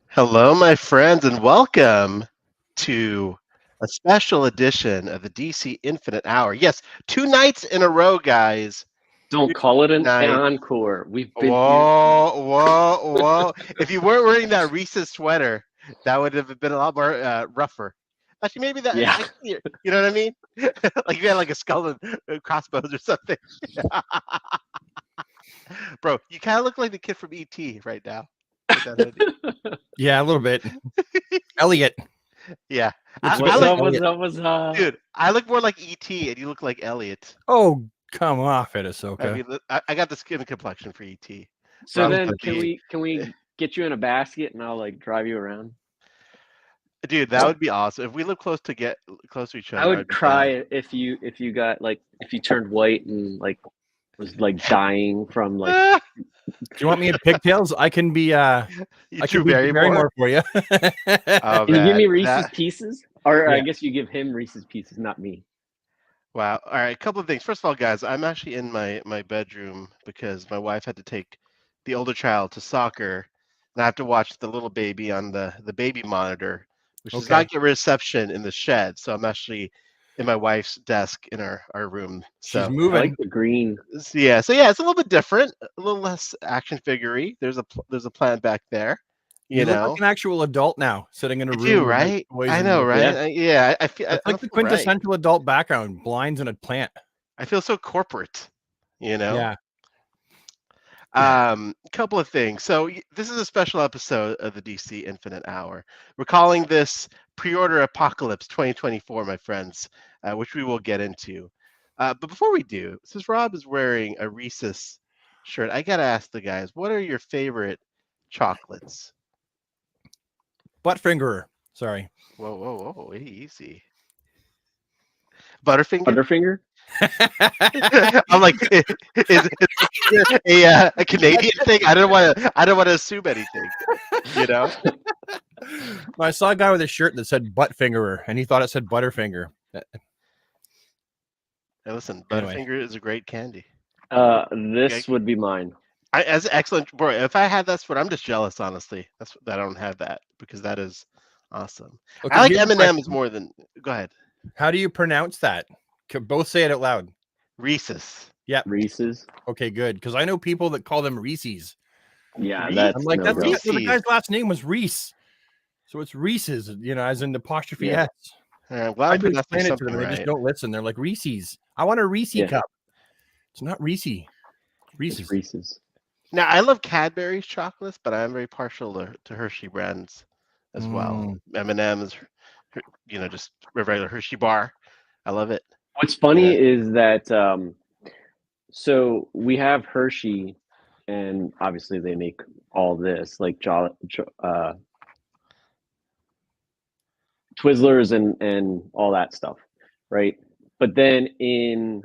Hello, my friends, and welcome to a special edition of the DC Infinite Hour. Yes, 2 nights in a row, guys. Don't Two call it an nights. encore. We've been here. Whoa, whoa, whoa. If you weren't wearing that Reese's sweater, that would have been a lot more rougher. Actually, maybe that, Yeah. you know what I mean? Like you had like a skull and crossbones or something. Bro, you kind of look like the kid from ET right now with that hoodie. Yeah, a little bit. Elliot. Yeah. Looks a I bit What's like look, up? What's Elliot. up? What's up? dude, I look more like ET and you look like Elliot. Oh, come off it, I Ahsoka. mean, I got the skin complexion for ET. So Rob's then, like can we get you in a basket and I'll like drive you around? dude, that would be awesome. If we live close to each I other, would I'd be down. cry if you got like if you turned white and like was like dying from like. Ah, Do you want me in pigtails? I can be you I Drew can be Barrymore? Barrymore for you. Oh Can you give man, me Reese's that Pieces? Or I Yeah. guess you give him Reese's Pieces, not me. wow. All right, a couple of things. First of all, guys, I'm actually in my bedroom because my wife had to take the older child to soccer, and I have to watch the little baby on the baby monitor, which does Okay. not get reception in the shed. So I'm actually in my wife's desk in our room. She's So I like moving. the green. yeah, it's a little bit different, a little less action figure-y. There's a plant back there, you You look like know. an actual adult now, sitting in a I room do, with like right? toys I and know, like right? Yeah. Yeah, I feel that's I like don't the feel right. quintessential adult background, blinds and a plant. I feel so corporate, you know. Yeah. Couple of things. So this is a special episode of the DC Infinite Hour. We're calling this Pre-Order Apocalypse 2024, my friends, which we will get into. But before we do, since Rob is wearing a Reese's shirt, I gotta ask the guys, what are your favorite chocolates? Buttfingerer. Sorry. Whoa, whoa, whoa, easy. Butterfinger? Butterfinger? I'm like, is it a Canadian thing? I don't want to assume anything, you know. I saw a guy with a shirt that said Buttfingerer, and he thought it said Butterfinger. And listen, Anyway. Butterfinger is a great candy. This would be mine. As excellent, bro. If I had that sport, I'm just jealous, honestly. That I don't have that because that is awesome. Okay, I like here's a M&M's question. more than. Go ahead, How do you pronounce that? Both say it out loud. Reese's. Reese's. Okay, good. Because I know people that call them Reese's. Yeah, Reese? that's I'm like, no that's go. well, the Reese's. guy's last name was Reese. So it's Reese's, as in apostrophe Yeah. S. Well, I I do pronounced explain it to something them, and they just right. don't listen. They're like, Reese's. I want a Reese Yeah. cup. It's not Reese. It's Reese's. Reese's. Now I love Cadbury's chocolates, but I am very partial to Hershey brands as well. M&M's, just a regular Hershey bar. I love it. What's funny is that so we have Hershey, and obviously they make all this like Twizzlers and all that stuff, right? But then in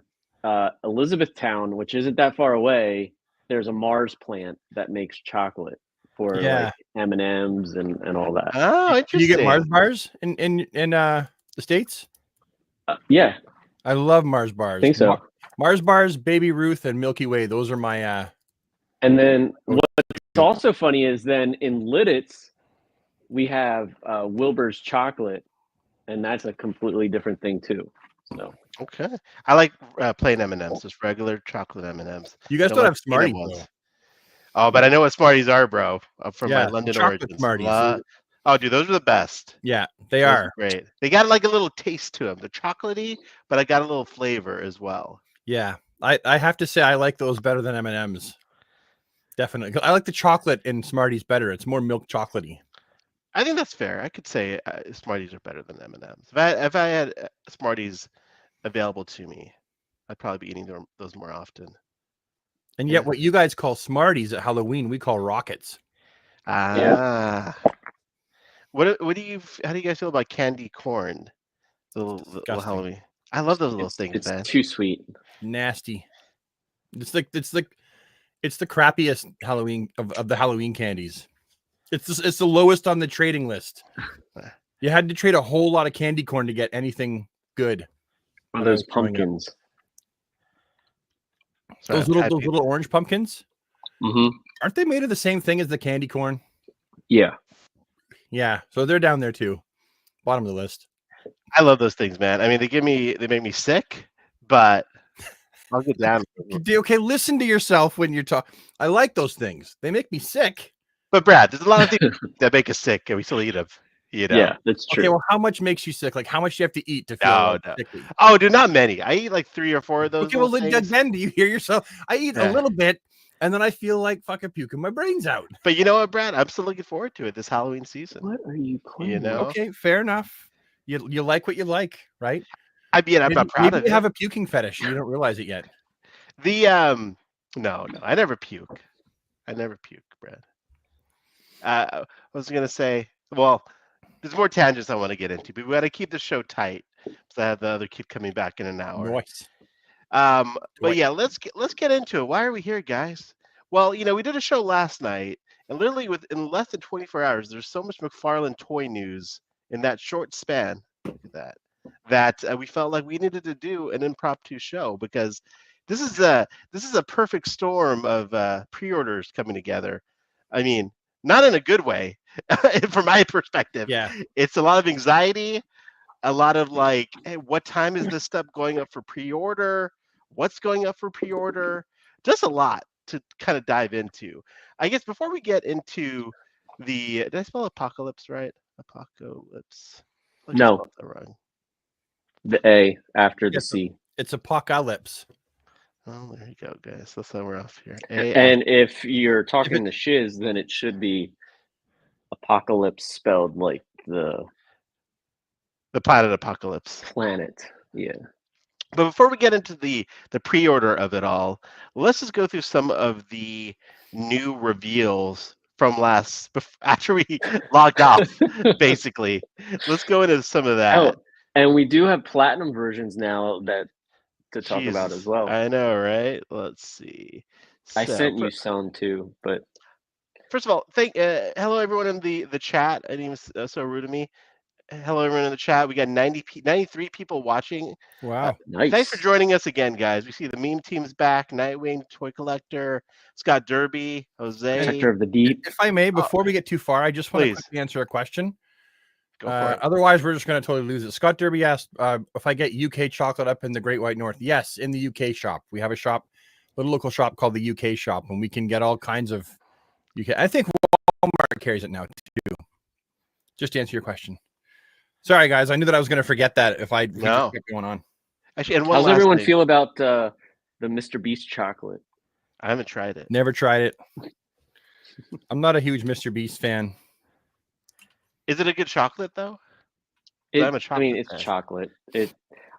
Elizabethtown, which isn't that far away, there's a Mars plant that makes chocolate for Yeah. like M&Ms and all that. Oh, Do interesting. you get Mars bars in the States? Yeah, I love Mars bars. I think so. Mars bars, Baby Ruth, and Milky Way. Those are my. And then what's also funny is then in Lidditz, we have Wilbur's chocolate, and that's a completely different thing too. So Okay. I like plain M&Ms, just regular chocolate M&Ms. You guys I don't love have Smarties, peanut ones. though. Oh, but I know what Smarties are, bro. From my Yeah, London chocolate origins. Smarties. Oh, dude, those are the best. Yeah, they Those are. great. They got like a little taste to them. They're chocolatey, but I got a little flavor as well. Yeah, I have to say I like those better than M&Ms. Definitely, I like the chocolate in Smarties better. It's more milk chocolatey. I think that's fair. I could say Smarties are better than M&Ms. If I had Smarties available to me, I'd probably be eating those more often. And Yeah. yet, what you guys call Smarties at Halloween, we call Rockets. Ah. What do you? How do you guys feel about candy corn? The little Disgusting. Halloween. I love those little things, it's man. too sweet. Nasty. It's the crappiest Halloween of the Halloween candies. It's the lowest on the trading list. You had to trade a whole lot of candy corn to get anything good. One of when I those was growing up. pumpkins. Sorry, Those I'm little typing. orange pumpkins. Mm-hmm. Aren't they made of the same thing as the candy corn? Yeah. Yeah, so they're down there too, bottom of the list. I love those things, man. I mean, they make me sick, but I'll get down. Okay, listen to yourself when you're talking. I like those things. They make me sick. But Brad, there's a lot of things that make us sick, and we still eat them. You know? Yeah, that's true. Okay, well, how much makes you sick? Like, how much do you have to eat to feel No. sickly? Oh, dude, not many. I eat like 3 or 4 of those. Okay, well, little things. again, do you hear yourself? I eat Yeah. a little bit, and then I feel like fucking puking my brains out. But you know what, Brad? I'm still looking forward to it this Halloween season. What are you playing? You know? Okay, fair enough. You like what you like, right? I'm not proud Maybe of you it. have a puking fetish. And you don't realize it yet. No, I never puke. Brad. I was gonna say, well, there's more tangents I want to get into, but we got to keep the show tight because I have the other kid coming back in an hour. Nice. But yeah, let's get into it. Why are we here, guys? Well, we did a show last night, and literally within less than 24 hours, there's so much McFarlane toy news in that short span. Look at that we felt like we needed to do an impromptu show because this is a perfect storm of pre-orders coming together. I mean, not in a good way, from my perspective. Yeah. It's a lot of anxiety, a lot of like, hey, what time is this stuff going up for pre-order? What's going up for pre-order? Just a lot to kind of dive into. I guess before we get into did I spell apocalypse right? Apocalypse. I just No. spelled that wrong. The A after the Yes, C. It's apocalypse. Oh, there you go, guys. That's how we're off here. And if you're talking to Shiz, then it should be apocalypse spelled like the planet apocalypse. planet. Yeah. But before we get into the pre-order of it all, let's just go through some of the new reveals from after we logged off. Basically, let's go into some of that. Oh, and we do have platinum versions now to talk about Jesus, as well. I know, right? Let's see. I sent you some too, but first of all, hello everyone in the chat. I didn't even so rude of me. Hello everyone in the chat. We got 93 people watching. Wow. nice. Thanks for joining us again, guys. We see the meme team's back. Nightwing, Toy Collector, Scott Derby, Jose. Sector of the Deep. If I may, before we get too far, I just want to Please. quickly answer a question. Go for it. Otherwise, we're just going to totally lose it. Scott Derby asked if I get UK chocolate up in the Great White North. Yes, in the UK shop. We have a shop, little local shop called the UK shop, and we can get all kinds of UK. I think Walmart carries it now too. Just to answer your question. Sorry, guys. I knew that I was going to forget that if we just kept going on. Actually, and one How's last everyone thing. feel about the Mr. Beast chocolate? I haven't tried it. Never tried it. I'm not a huge Mr. Beast fan. Is it a good chocolate though? I'm a chocolate it's fan. chocolate.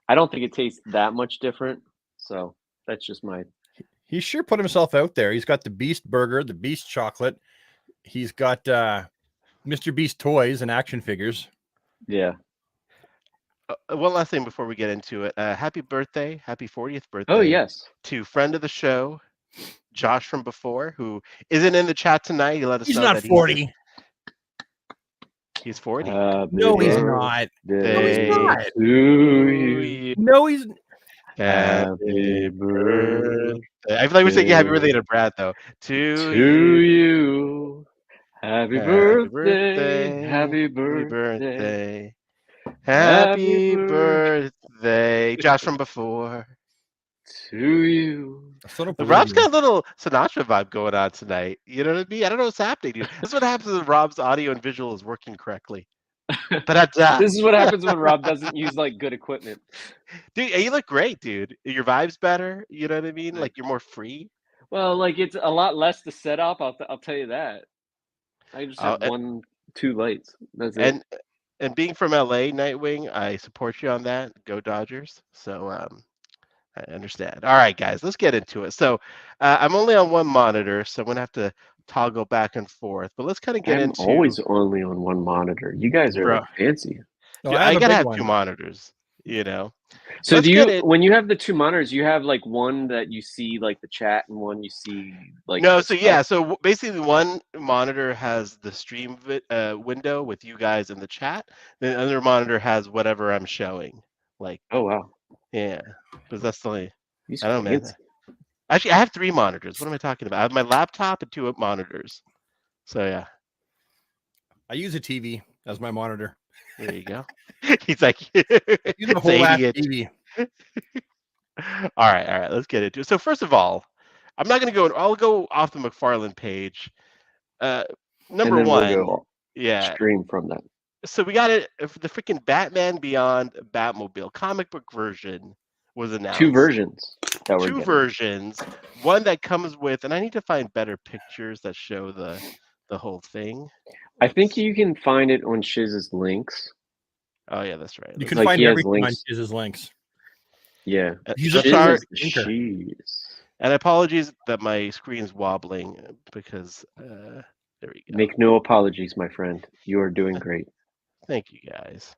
I don't think it tastes that much different. So that's just my. He sure put himself out there. He's got the Beast Burger, the Beast Chocolate. He's got Mr. Beast toys and action figures. Yeah. One last thing before we get into it. Happy birthday. Happy 40th birthday. Oh, yes. To friend of the show, Josh from before, who isn't in the chat tonight. He let us He's know not that 40. He's 40. No, he's not. No, he's not. No, he's. Happy birthday. I feel like we're saying happy birthday to Brad, though. To you. Happy Happy birthday. birthday. Happy birthday. Happy birthday. Josh from before. To you. Rob's got a little Sinatra vibe going on tonight. You know what I mean? I don't know what's happening, dude. This is what happens when Rob's audio and visual is working correctly. This is what happens when Rob doesn't use like good equipment. Dude, you look great, dude. Your vibe's better. You know what I mean? Like you're more free. Well, like it's a lot less to set up. I'll tell you that. I just have 2 lights. That's it. And being from LA, Nightwing, I support you on that. Go Dodgers. So I understand. All right, guys, let's get into it. So I'm only on one monitor, so I'm gonna have to toggle back and forth. But let's kind of get into. I'm always only on one monitor. You guys are fancy. No, Dude, I gotta have 2 monitors. You know. So when you have the 2 monitors, you have like one that you see like the chat and one you see like. No, so yeah, so basically one monitor has the stream window with you guys in the chat. The other monitor has whatever I'm showing. Like. Oh wow. Yeah, because that's the only. He's I don't know, man. Actually, I have 3 monitors. What am I talking about? I have my laptop and 2 monitors. So yeah. I use a TV. as my monitor. There you go. He's like, Use the it's whole ass 80 TV. All right, let's get into it. So first of all, I'm not going to go. I'll go off the McFarlane page. And Number then one, we'll go yeah. stream from that. So we got it. The freaking Batman Beyond Batmobile comic book version was announced. Two versions that we're Two getting. versions. One that comes with, and I need to find better pictures that show the whole thing. I think you can find it on Shiz's links. Oh yeah, that's right. You can Like, find he has everything on links. his links. Yeah. He's I'm a Shiz sorry, is the thinker. cheese. and apologies that my screen's wobbling because there we go. Make no apologies, my friend. You are doing great. Thank you guys.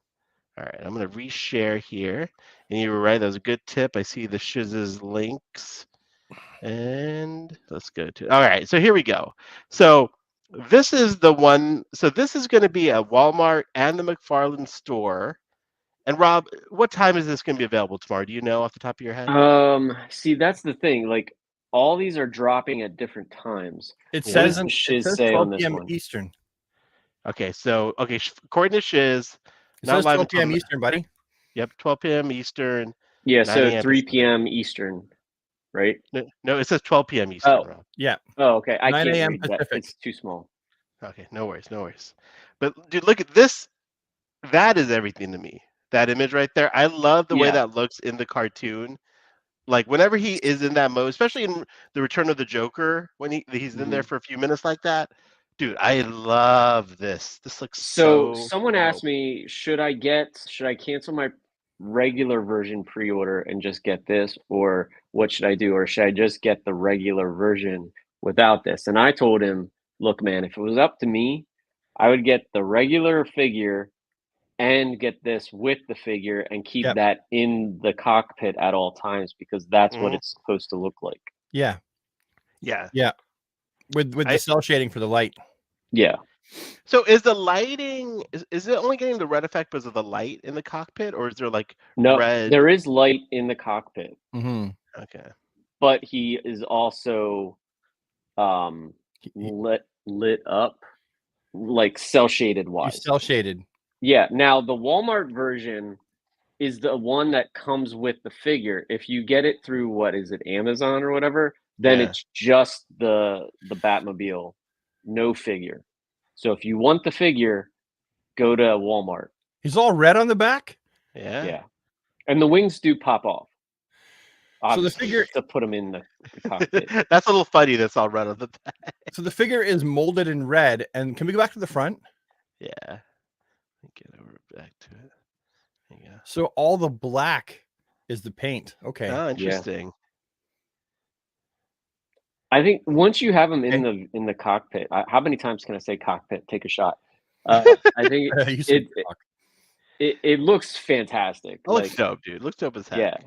All right, I'm gonna reshare here, and you were right. That was a good tip. I see the Shiz's links, and let's go to. All right, so here we go. So this is the one. So this is going to be at Walmart and the McFarlane store. And Rob, what time is this going to be available tomorrow? Do you know off the top of your head? See, that's the thing. Like, all these are dropping at different times. It Yeah. says, What in, does it Shiz says say 12 on this p.m. one? Eastern. Okay, so according to Shiz, It not says live 12 until p.m. Eastern, buddy. Yep, 12 p.m. Eastern. Yeah, 9 so a.m. 3 Pacific. p.m. Eastern, right? No, it says 12 p.m. Eastern. Oh. Rob. Yeah. Oh, okay. I 9 can't a.m. read that. Pacific. It's too small. Okay, no worries. But dude, look at this. That is everything to me. That image right there. I love the way Yeah. that looks in the cartoon. Like whenever he is in that mode, especially in the Return of the Joker, when he's in there for a few minutes like that. Dude, I love this. This looks So so someone dope. asked me, should I cancel my regular version pre-order and just get this, or what should I do? Or should I just get the regular version without this? And I told him, look, man, if it was up to me, I would get the regular figure and get this with the figure and keep Yep. that in the cockpit at all times, because that's what Mhm. it's supposed to look like. Yeah. Yeah. With the cell shading for the light. Yeah. So is the lighting is it only getting the red effect because of the light in the cockpit, or is there like No, red? there is light in the cockpit, Mm-hmm. Okay. but he is also lit up, like cell shaded He's wise. cell shaded. Yeah. Now the Walmart version is the one that comes with the figure. If you get it through, what is it, Amazon or whatever, then Yeah. it's just the Batmobile, no figure. So if you want the figure, go to Walmart. He's all red on the back. Yeah. Yeah. And the wings do pop off. So the Obviously, figure- to put them in the cockpit. That's a little funny. That's all red on the back. So the figure is molded in red. And can we go back to the front? Yeah. Let me get over back to it. There you go. So all the black is the paint. Okay. Oh, interesting. I think once you have them in the cockpit, how many times can I say cockpit? Take a shot. I think You said fuck. it looks fantastic. It looks dope, dude. It looks dope as heck. Yeah,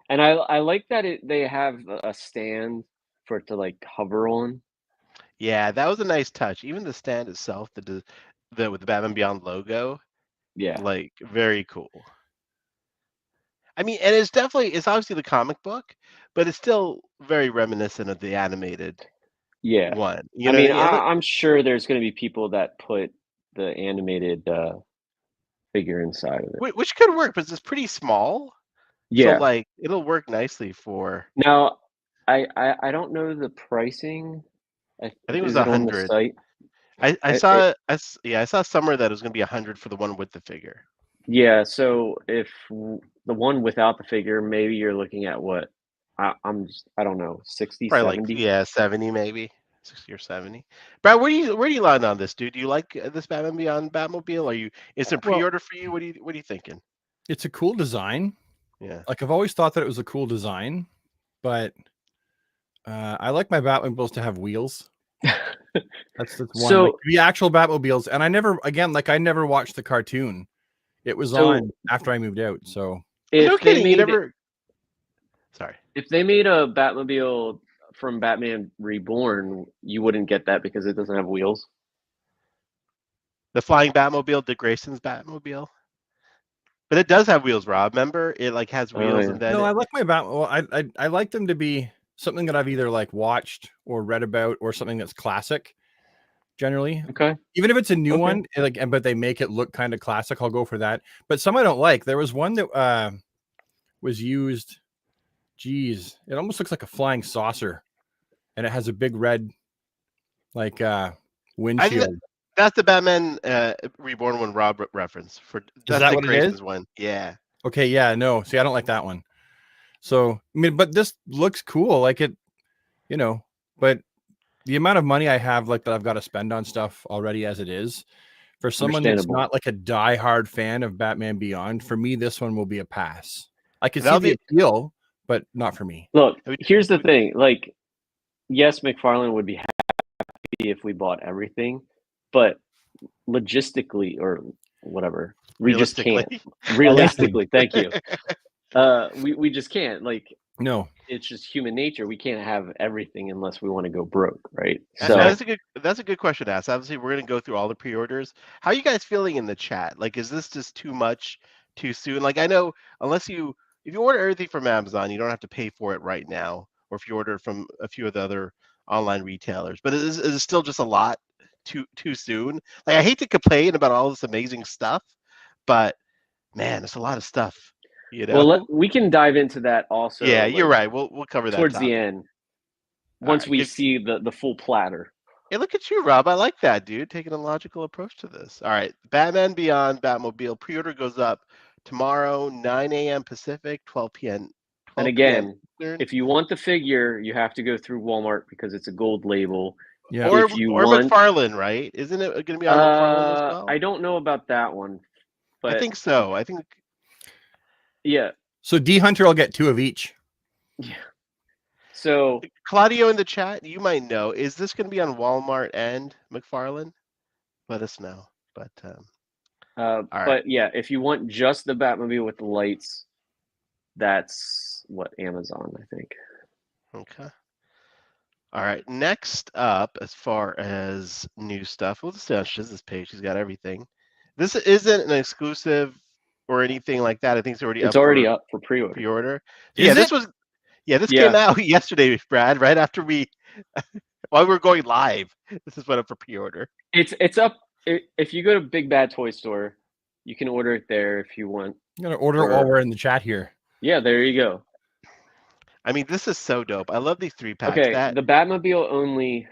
and I like that they have a stand for it to like hover on. Yeah, that was a nice touch. Even the stand itself, the with the Batman Beyond logo, Yeah, like very cool. I mean, and it's obviously the comic book, but it's still very reminiscent of the animated yeah. one. I mean, what I mean? I'm sure there's going to be people that put the animated figure inside of it. Which could work, but it's pretty small. Yeah. So like it'll work nicely for. Now, I don't know the pricing. I think it was Is on the 100. site? I saw somewhere that it was going to be 100 for the one with the figure. Yeah, so if the one without the figure, maybe you're looking at what? I don't know, 60, Probably 70? like 70 maybe. 60 or 70. Brad, where do you land on this, dude? Do you like this Batman Beyond Batmobile? Are you instant pre-order for you? What are you thinking? It's a cool design. Yeah. Like I've always thought that it was a cool design, but I like my Batmobiles to have wheels. That's one. So- like, the actual Batmobiles, and I never watched the cartoon. It was So- on after I moved out. So If No they kidding. You made never. Sorry. if they made a Batmobile from Batman Reborn, you wouldn't get that because it doesn't have wheels. The flying Batmobile, Dick Grayson's Batmobile. But it does have wheels, Rob. Remember, it like has Oh, wheels, yeah. and then no, I like my Bat. Well, I like them to be something that I've either like watched or read about or something that's classic. generally. Okay. Even if it's a new Okay. one, but they make it look kind of classic, I'll go for that. But some I don't like. There was one that was used. Geez, it almost looks like a flying saucer, and it has a big red I think windshield. that's the Batman Reborn one Rob reference for. That's that Dick what it Grayson's is? one. Yeah. Okay, yeah, no. See, I don't like that one. So, I mean, but this looks cool. Like it, but the amount of money I have, like that I've got to spend on stuff already as it is, for someone that's Understandable. not like a diehard fan of Batman Beyond, for me, this one will be a pass. I can see That'll the be- appeal, but not for me. Look, I mean, here's the thing. Like, yes, McFarlane would be happy if we bought everything, but logistically or whatever, we just can't. Realistically, thank you. We just can't. Like, No, it's just human nature. We can't have everything unless we want to go broke, right? And So that's a good question to ask. Obviously, we're gonna go through all the pre-orders. How are you guys feeling in the chat? Like, is this just too much too soon? Like, I know if you order everything from Amazon, you don't have to pay for it right now, or if you order from a few of the other online retailers. But is it still just a lot too soon? Like, I hate to complain about all this amazing stuff, but man, it's a lot of stuff. well, we can dive into that also. Yeah, like, you're right. We'll cover that towards topic. the end, All once right, we good. see the full platter. Hey, look at you, Rob. I like that, dude. Taking a logical approach to this. All right. Batman Beyond Batmobile pre-order goes up tomorrow, 9 a.m. Pacific, 12 p.m. And again, if you want the figure, you have to go through Walmart because it's a gold label. yeah, or if you or want- McFarlane, right? Isn't it going to be on McFarlane as well? I don't know about that one, but I think so. I think yeah. so D Hunter will get 2 of each. Yeah. So Claudio in the chat, you might know. Is this going to be on Walmart and McFarlane? Let us know. But all right. but yeah, if you want just the Batmobile with the lights, that's what Amazon, I think. Okay. All right. Next up, as far as new stuff, we'll just stay on Shiz's page. He's got everything. This isn't an exclusive or anything like that. I think it's already It's up already for up for pre-order. pre-order. Is Yeah, it? this Yeah. came out yesterday, Brad. Right after while we were going live. This is went up for pre-order. It's up. If you go to Big Bad Toy Store, you can order it there if you want. I'm gonna order it while we're in the chat here. Yeah, there you go. I mean, this is so dope. I love these 3-packs. Okay, the Batmobile only,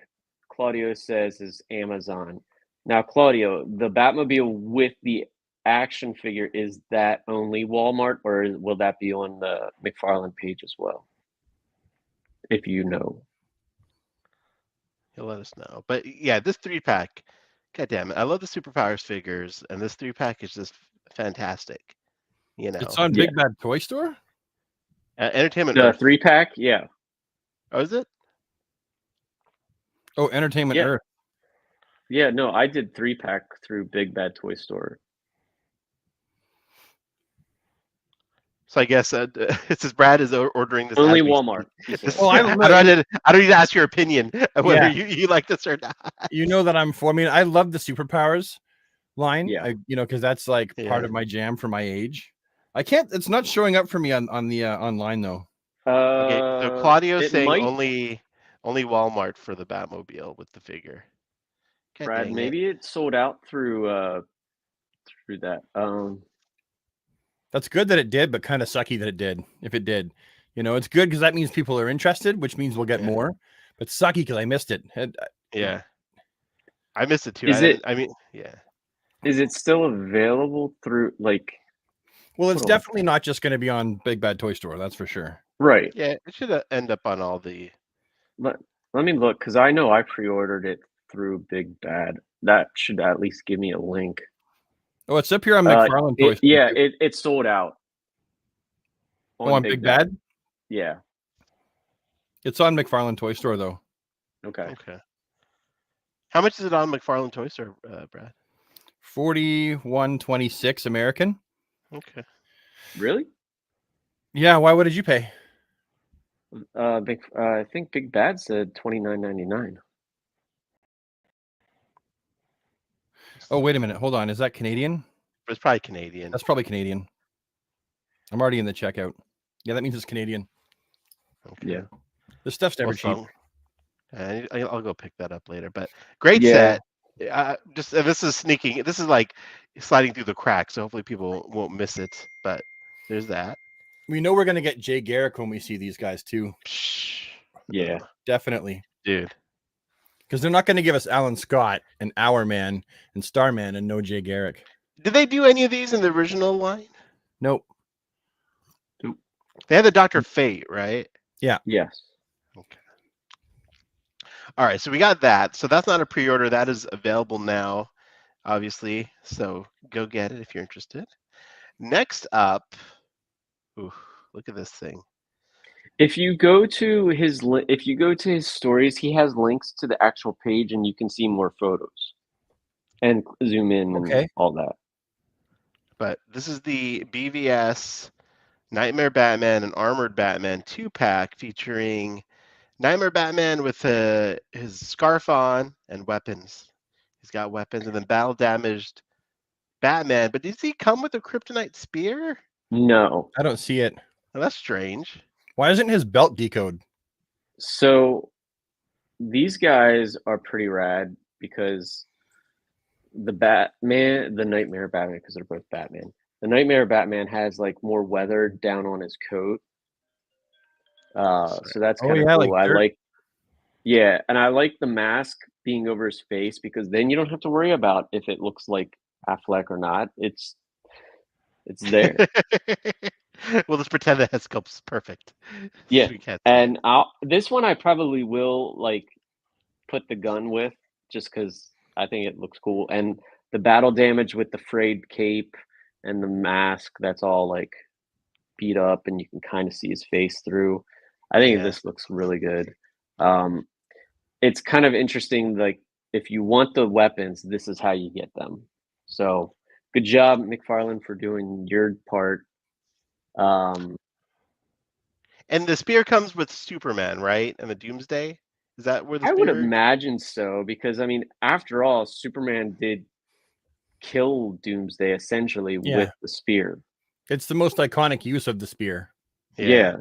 Claudio says, is Amazon. Now, Claudio, the Batmobile with the action figure, is that only Walmart, or will that be on the McFarlane page as well? If you know. He'll let us know. But yeah, this 3-pack, god damn it. I love the Superpowers figures, and this 3-pack is just fantastic. It's on Yeah. Big Bad Toy Store. Entertainment The Earth. 3-pack, yeah. Oh, is it? Oh, Entertainment Yeah. Earth. Yeah, no, I did 3-pack through Big Bad Toy Store. So I guess it says Brad is ordering this. Only as we Walmart. speak. he says. Well, I don't need to ask your opinion whether Yeah. you like this or not. You know that I'm for. I mean, I love the Superpowers line. Yeah. Because that's like part Yeah. of my jam for my age. I can't. It's not showing up for me on the online though. Okay, so Claudio's It saying might, only Walmart for the Batmobile with the figure. God Brad, dang it. maybe it sold out through that. That's good that it did, but kind of sucky that it did. If it did, it's good because that means people are interested, which means we'll get Yeah. more. But sucky because I missed it. Yeah, I missed it too. Is it- I mean, yeah. Is it still available through like? Well, it's Hold on. definitely not just going to be on Big Bad Toy Store. That's for sure. Right. Yeah, it should end up on all the. Let me look because I know I pre-ordered it through Big Bad. That should at least give me a link. Oh, it's up here on McFarlane Toy Store. Yeah, too. it sold out. On Big Bad? Yeah. It's on McFarlane Toy Store though. Okay. Okay. How much is it on McFarlane Toy Store, Brad? $41.26 American. Okay. Really? Yeah. Why? What did you pay? I think Big Bad said $29.99. Oh, wait a minute. Hold on. Is that Canadian? It's probably Canadian. That's probably Canadian. I'm already in the checkout. Yeah, that means it's Canadian. Okay. Yeah. This stuff's never Well, cheap. I'll go pick that up later. But great Yeah. set. Just this is sneaking. This is like sliding through the cracks, so hopefully people won't miss it. But there's that. We know we're gonna get Jay Garrick when we see these guys too. Psh, Yeah. Definitely. dude. Because they're not gonna give us Alan Scott and Our Man and Starman and no Jay Garrick. Did they do any of these in the original line? Nope. They had the Dr. Fate, right? Yes. Okay. All right, so we got that. So that's not a pre-order. That is available now, obviously. So go get it if you're interested. Next up, ooh, look at this thing. If you go to his stories, he has links to the actual page, and you can see more photos and zoom in Okay. and all that. But this is the BVS Nightmare Batman and Armored Batman 2-pack featuring Nightmare Batman with his scarf on and weapons. He's got weapons, and then battle damaged Batman. But does he come with a kryptonite spear? No. I don't see it. Well, that's strange. Why isn't his belt decode? So these guys are pretty rad because the Nightmare Batman, because they're both Batman. The Nightmare Batman has like more weather down on his coat. So that's Oh, kind of yeah, cool. like dirt. And I like the mask being over his face because then you don't have to worry about if it looks like Affleck or not. It's there. We'll just pretend that head sculpt's perfect. Yeah, We can't see it. and this one I probably will like put the gun with just because I think it looks cool. And the battle damage with the frayed cape and the mask, that's all like beat up and you can kind of see his face through. I think Yeah. this looks really good. It's kind of interesting, like if you want the weapons, this is how you get them. So good job, McFarlane, for doing your part. And the spear comes with Superman, right? And the Doomsday? Is that where the I would spear? imagine so, because I mean, after all, Superman did kill Doomsday essentially Yeah. with the spear. It's the most iconic use of the spear. Yeah.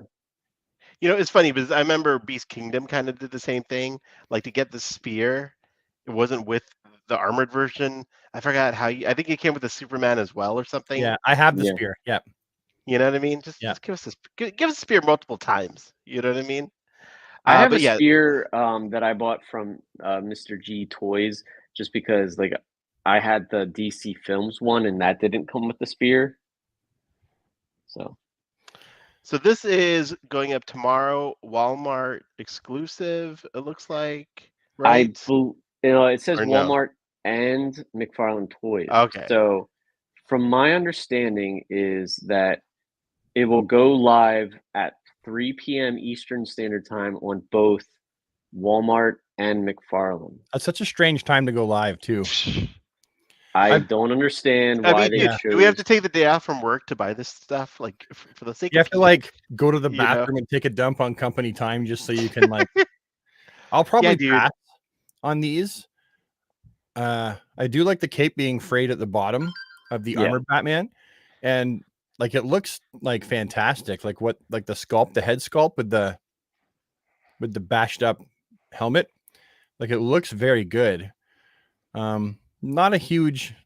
You know, it's funny because I remember Beast Kingdom kind of did the same thing. Like to get the spear, it wasn't with the armored version. I forgot how I think it came with the Superman as well or something. Yeah, I have the Yeah. spear. Yeah. You know what I mean? Just give us this. Give us a spear multiple times. You know what I mean? I have but a yeah, spear that I bought from Mr. G Toys just because like I had the DC Films one and that didn't come with the spear. So this is going up tomorrow, Walmart exclusive. It looks like, right? It says Or no? Walmart and McFarlane Toys. Okay. So from my understanding is that it will go live at 3 p.m. Eastern Standard Time on both Walmart and McFarlane. That's such a strange time to go live too. I don't understand why they chose. Do we have to take the day off from work to buy this stuff? Like for the sake You of have to like go to the you know? bathroom and take a dump on company time just so you can like. I'll probably dude. pass on these. I do like the cape being frayed at the bottom of the armored Batman, and like it looks like fantastic. Like the sculpt, the head sculpt with the bashed up helmet, like it looks very good. Not a huge,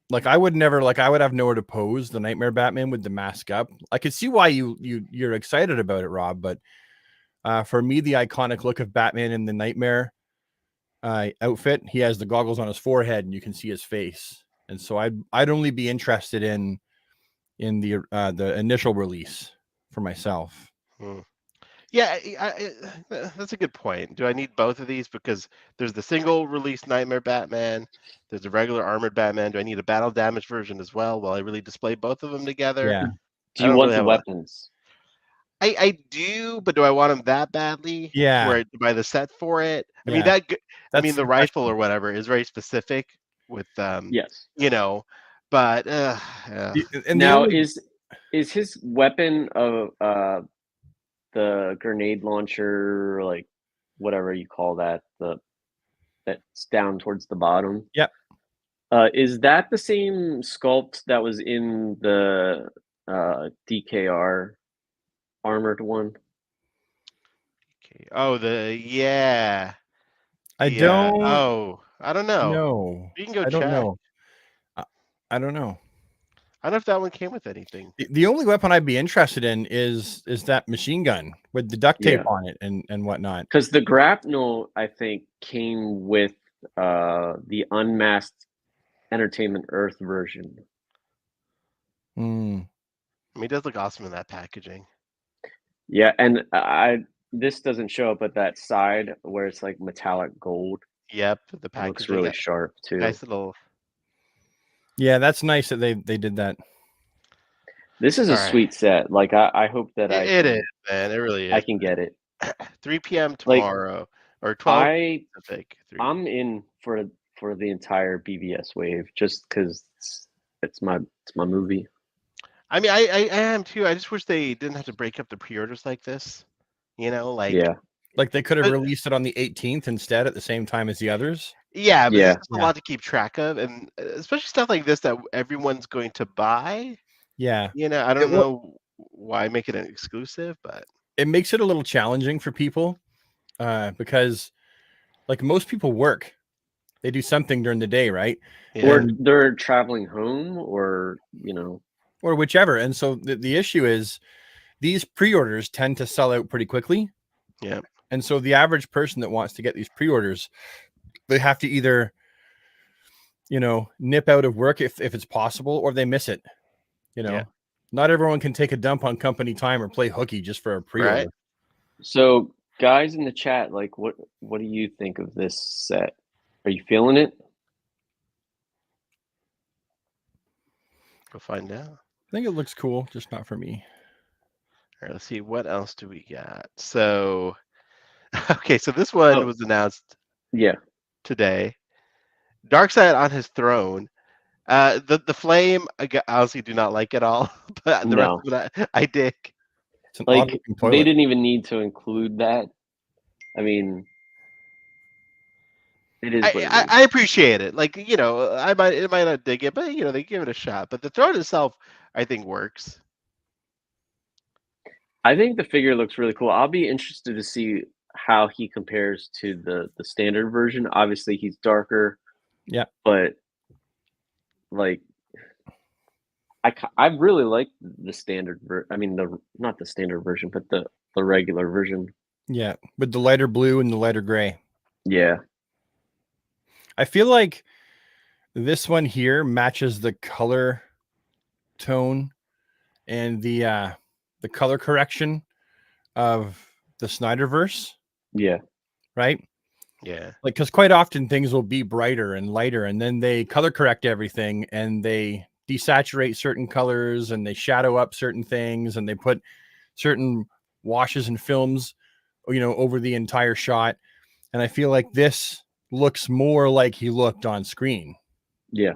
like I would have nowhere to pose the Nightmare Batman with the mask up. I could see why you're excited about it, Rob, but for me, the iconic look of Batman in the Nightmare outfit, he has the goggles on his forehead and you can see his face, and so I'd only be interested in the initial release for myself. Yeah, that's a good point. Do I need both of these? Because there's the single release Nightmare Batman, there's the regular armored Batman. Do I need a battle damage version as well? Will I really display both of them together? Yeah. Do you want the weapons? I do, but do I want them that badly? Yeah. Where to buy the set for it? I mean That's the rifle or whatever is very specific with yes. you know, but and now is his weapon of the grenade launcher, like whatever you call that, that's down towards the bottom? Yep. Is that the same sculpt that was in the DKR armored one? Okay. Oh, I don't. I don't know. No, You can go I don't check. know. I don't know. I don't know if that one came with anything. The only weapon I'd be interested in is that machine gun with the duct tape Yeah. on it and whatnot. Because the grapnel, I think, came with the Unmasked Entertainment Earth version. Hmm. I mean, it does look awesome in that packaging. Yeah, and this doesn't show up, but that side where it's like metallic gold Yep, the packaging looks really sharp too. nice little. Yeah, that's nice that they did that. This is a All right. sweet set. Like I hope that It is, man. It really is. I can get it. 3 p.m. Like, tomorrow or 12 Pacific. 3. I'm in for the entire BVS wave just because it's my movie. I mean, I am too. I just wish they didn't have to break up the pre-orders like this. You know, like Yeah, Like they could have But- released it on the 18th instead at the same time as the others. yeah, but Yeah. it's just a lot to keep track of, and especially stuff like this that everyone's going to buy. Yeah, You know, I don't It wa- know why make it an exclusive, but it makes it a little challenging for people because, like, most people work, they do something during the day, right? yeah. or they're traveling home, or Or whichever. And so the issue is these pre-orders tend to sell out pretty quickly. Yeah. And so the average person that wants to get these pre-orders, they have to either, nip out of work if it's possible, or they miss it. Yeah. Not everyone can take a dump on company time or play hooky just for a pre-order. Right. So, guys in the chat, like, what do you think of this set? Are you feeling it? We'll find out. I think it looks cool, just not for me. All right, let's see what else do we got. So, okay, so this one Oh. was announced Yeah. today. Darkseid on his throne. The flame, I honestly do not like at all, but the rest No. of it I dig. It's an Like, odd-looking toilet. they didn't even need to include that. I mean, it is what it is. I appreciate it. Like, I might not dig it, but they give it a shot. But the throne itself, I think, works. I think the figure looks really cool. I'll be interested to see how he compares to the standard version. Obviously, he's darker. Yeah. But like, I really like the standard not the standard version, but the regular version. Yeah, with the lighter blue and the lighter gray. Yeah. I feel like this one here matches the color tone and the color correction of the Snyderverse, Yeah. right? Yeah. Like, because quite often things will be brighter and lighter, and then they color correct everything, and they desaturate certain colors, and they shadow up certain things, and they put certain washes and films, over the entire shot. And I feel like this looks more like he looked on screen. Yeah.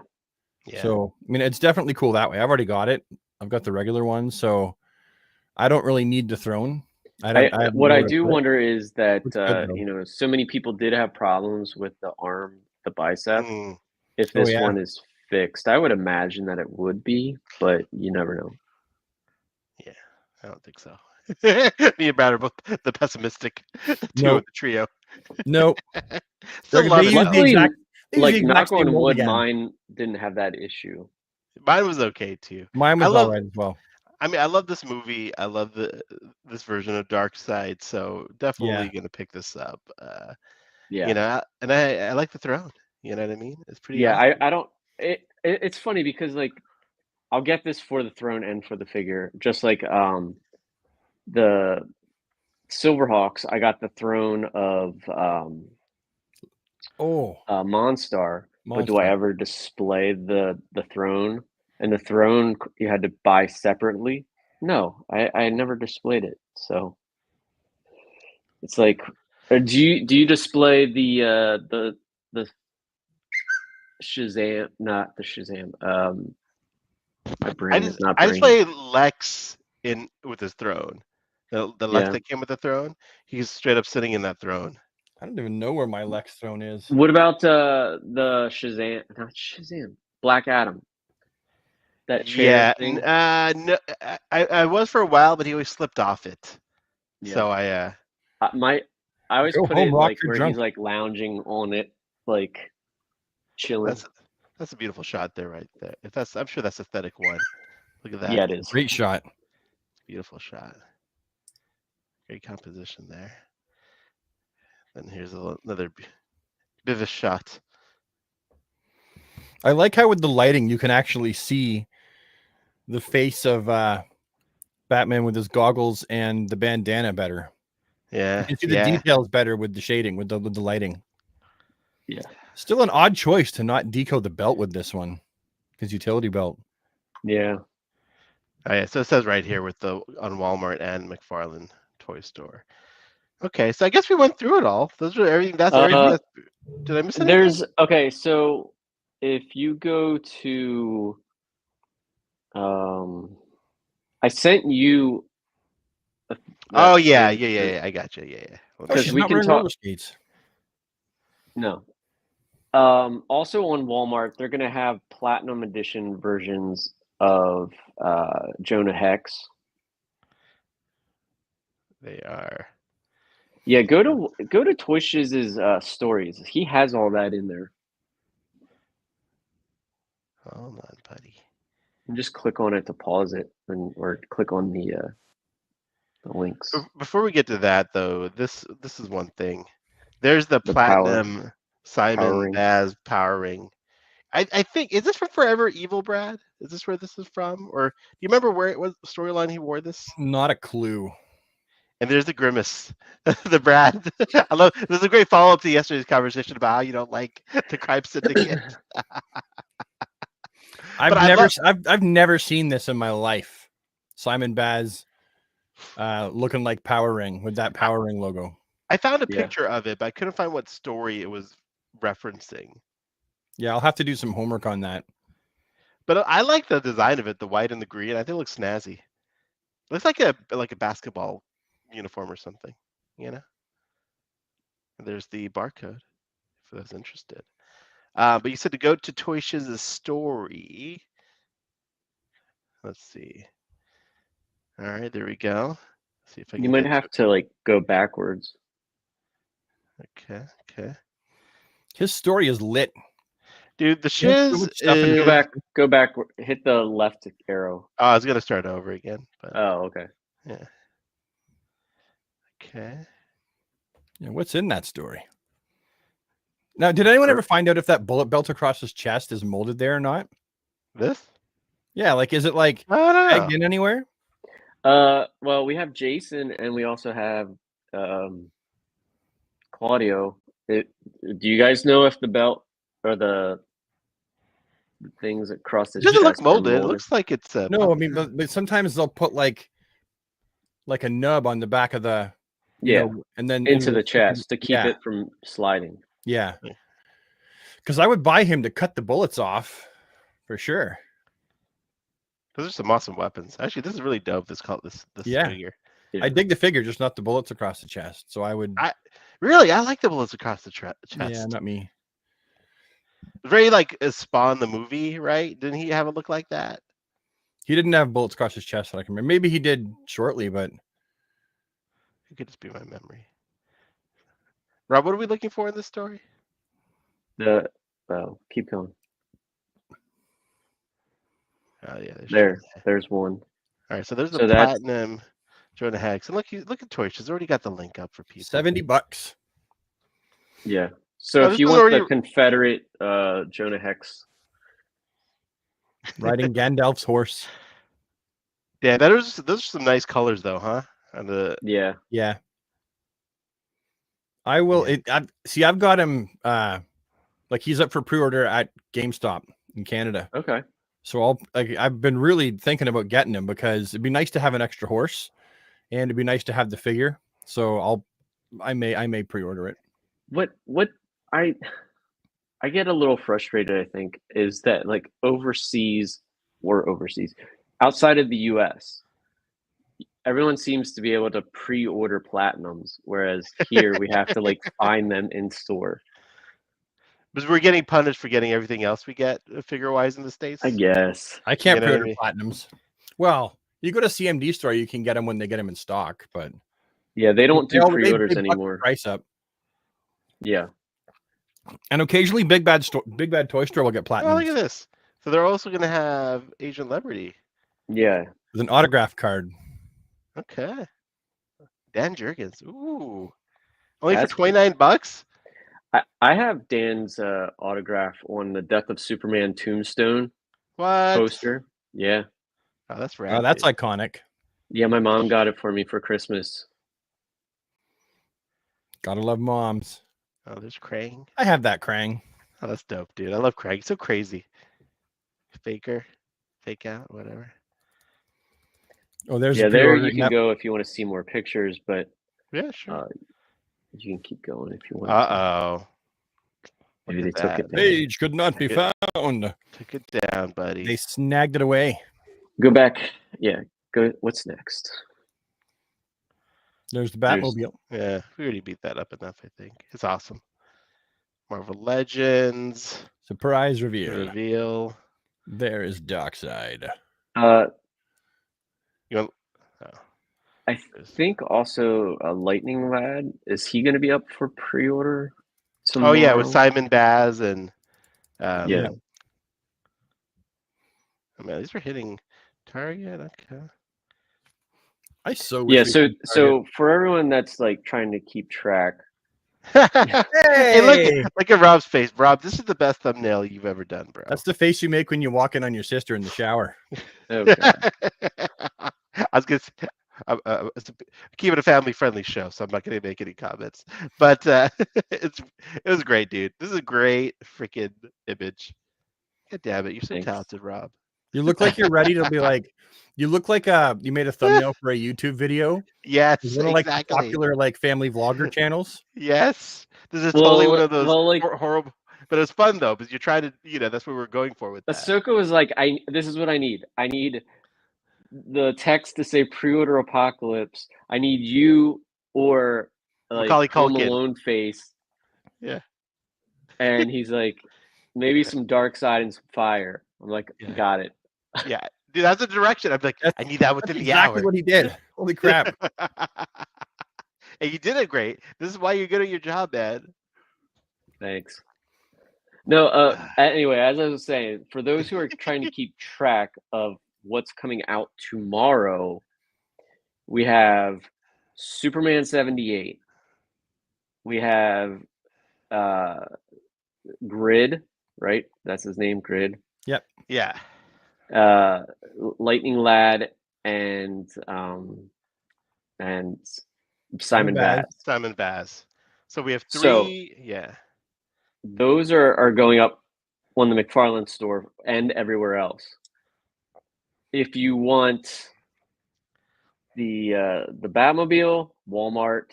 Yeah. So, I mean, it's definitely cool that way. I've already got it. I've got the regular one, so I don't really need the throne. What I do wonder is that Looks good, though. so many people did have problems with the arm, the bicep. Mm, If Oh, this yeah. one is fixed, I would imagine that it would be, but you never know. I don't think so. Me and Brad are both the pessimistic two Nope. of the trio. Nope. Still They love use it. the Luckily, exact- they use Like, the exact knock same on mold wood, again. mine didn't have that issue. Mine was okay too. Mine was I love- all right as well. I mean, I love this movie. I love this version of Darkseid. So definitely gonna pick this up. Yeah. And I like the throne. You know what I mean? It's pretty. Yeah, awesome. I don't. It's funny because, like, I'll get this for the throne and for the figure. Just like the Silverhawks, I got the throne of Monstar. But do I Monster. ever display the throne? And the throne you had to buy separately? No, I never displayed it. So it's like, do you display the Shazam? Not the Shazam. My brain is not. I just play Lex in with his throne. The Lex Yeah. that came with the throne. He's straight up sitting in that throne. I don't even know where my Lex throne is. What about the Shazam? Not Shazam. Black Adam. That chair thing. No, I was for a while, but he always slipped off it. Yeah. So I I always Go put home, it Rock, like you're where drunk. he's like lounging on it, like chilling. That's a beautiful shot there, right there. If that's, I'm sure that's aesthetic one. Look at that. Yeah, it is. Great shot. Beautiful shot. Great composition there. And here's another bit of a shot. I like how with the lighting you can actually see the face of Batman with his goggles and the bandana better. Yeah. You can see the details better with the shading, with the lighting. Yeah. Still an odd choice to not deco the belt with this one. His utility belt. Yeah. Oh yeah, so it says right here with the on Walmart and McFarlane Toy Store. Okay, so I guess we went through it all. Those are everything. That's everything. Did I miss anything? There's okay. So if you go to, I sent you. Oh yeah. I got you. Yeah. Oh, she's we not can wearing talk. roller skates. No. Also on Walmart, they're gonna have platinum edition versions of Jonah Hex. They are. Yeah, go to Toy Shiz's stories. He has all that in there. Hold on, buddy. And just click on it to pause it, or click on the links. Before we get to that, though, this is one thing. There's the The platinum Simon power ring. Baz power ring. I think, is this from Forever Evil, Brad? Is this where this is from, or do you remember where it was? Storyline he wore this? Not a clue. And there's the grimace, the Brad. I love. There's a great follow up to yesterday's conversation about how you don't like the Crime Syndicate. I've never seen this in my life. Simon Baz, looking like Power Ring with that Power Ring logo. I found a picture of it, but I couldn't find what story it was referencing. Yeah, I'll have to do some homework on that. But I like the design of it, the white and the green. I think it looks snazzy. Looks like a basketball uniform or something, you know. And there's the barcode if that's interested. But you said to go to Toy Shiz's story. Let's see. All right, there we go. Let's see if I can. You might have to like go backwards. Okay. His story is lit. Dude, the Shiz is... Go back. Hit the left arrow. Oh, I was gonna start over again. But... Oh, okay. Yeah. Okay. Yeah, what's in that story? Now, did anyone ever find out if that bullet belt across his chest is molded there or not? This? Yeah, like is it like I don't pegged in anywhere? Well, we have Jason and we also have Claudio. Do you guys know if the belt or the things across his chest doesn't look molded. It looks like it's no. I mean, but sometimes they'll put like a nub on the back of the and then into the chest to keep it from sliding. Yeah, because I would buy him to cut the bullets off for sure. Those are some awesome weapons. Actually, this is really dope. This figure. I dig the figure, just not the bullets across the chest. So I like the bullets across the chest. Yeah, not me. Very like Spawn the movie, right? Didn't he have a look like that? He didn't have bullets across his chest that I can remember. Maybe he did shortly, but it could just be my memory. Rob, what are we looking for in this story? Keep going. Oh yeah, there's one. All right, so there's the platinum Jonah Hex, and look at Toy Shiz. Already got the link up for people. $70. Yeah. So if you want the Confederate Jonah Hex riding Gandalf's horse. Yeah, those are some nice colors though, huh? Yeah. I will. I've got him. Like he's up for pre-order at GameStop in Canada. Okay. So I've been really thinking about getting him because it'd be nice to have an extra horse, and it'd be nice to have the figure. So I may pre-order it. What I get a little frustrated, I think, is that like overseas, outside of the US, everyone seems to be able to pre-order platinums, whereas here we have to like find them in store. Because we're getting punished for getting everything else we get figure-wise in the States. I guess. I can't pre-order platinums. Well, you go to CMD store, you can get them when they get them in stock, but yeah, they don't do pre-orders anymore. Price up. Yeah. And occasionally, Big Bad Toy Store will get Oh, platinum. look at this. So they're also going to have Agent Liberty. Yeah. With an autograph card. Okay. Dan Jurgens. Ooh. Only That's for $29? I have Dan's autograph on the Death of Superman tombstone What? poster. Yeah. Oh, that's rad. Oh, that's dude. iconic. Yeah, my mom got it for me for Christmas. Gotta love moms. Oh, there's Krang. I have that Krang. Oh, that's dope, dude. I love Krang. He's so crazy. Faker. Fake out, whatever. Oh, there's Yeah, a there pre-order. you can go if you want to see more pictures, but Yeah, sure. you can keep going if you want. Uh-oh. Maybe Look they at took that. it down. Page could not be found. Took it down, buddy. They snagged it away. Go back. Yeah. Go. What's next? There's the There's- Batmobile. Yeah, we already beat that up enough, I think. It's awesome. Marvel Legends. Surprise reveal. Reveal. There is Darkseid. You want... I think also Lightning Lad. Is he going to be up for pre-order? Oh, yeah, with tomorrow? Simon Baz and... Yeah. Oh, man, these are hitting Target. Okay. I so wish Yeah. we So had so for everyone that's like trying to keep track, Target. Hey, Hey! look at Rob's face. Rob, this is the best thumbnail you've ever done, bro. That's the face you make when you walk in on your sister in the shower. okay. I was gonna say, keep it a family-friendly show, so I'm not gonna make any comments. But it was great, dude. This is a great freaking image. God damn it, you're so Thanks. talented, Rob. You look like you're ready to be like. You look like you made a thumbnail for a YouTube video. Yes, It's one of like the exactly. popular like family vlogger channels. Yes, this is totally one Well- of those well, like- horrible. But it's fun though, because you're trying to, that's what we're going for with that. Ahsoka was like, this is what I need. I need the text to say pre-order Apocalypse. I need you or like Macaulay Home Culkin. Alone face. Yeah. And he's like, maybe some dark side and some fire. I'm like, Yeah. got it. Yeah, dude, that's the direction. I'm like, I need that within That's the exactly hour. what he did. Holy crap! Hey, you did it great. This is why you're good at your job, man. Thanks. No, anyway, as I was saying, for those who are trying to keep track of what's coming out tomorrow, we have Superman 78. We have Grid, right? That's his name, Grid. Yeah. Lightning Lad and Simon Baz. Baz. Simon Baz. So we have So- three. Yeah. Those are going up on the McFarlane store and everywhere else. If you want the Batmobile, Walmart,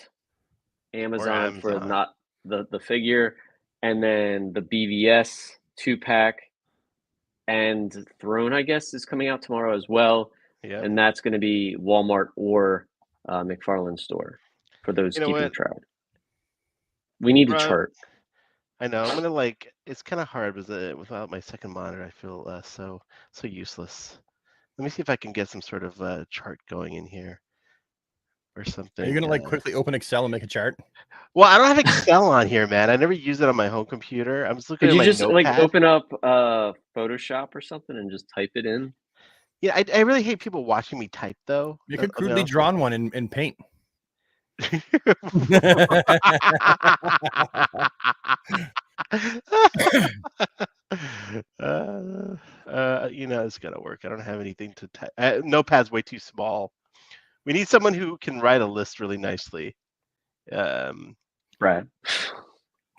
Amazon for Amazon. not the figure, and then the BVS 2-pack and Throne, I guess, is coming out tomorrow as well, Yeah. and that's going to be Walmart or McFarlane store for those You know keeping what? track. We need a Rob, chart. I know. I'm gonna it's kind of hard without my second monitor. I feel so useless. Let me see if I can get some sort of chart going in here or something. Are you gonna like quickly open Excel and make a chart? Well, I don't have Excel on here, man. I never use it on my home computer. I'm just looking Could at you my just like notepad. open up Photoshop or something and just type it in? Yeah, I really hate people watching me type though. Make a I'll be crudely honest. drawn one in paint. It's gotta work. I don't have anything to type. Notepad's way too small. We need someone who can write a list really nicely. Brad.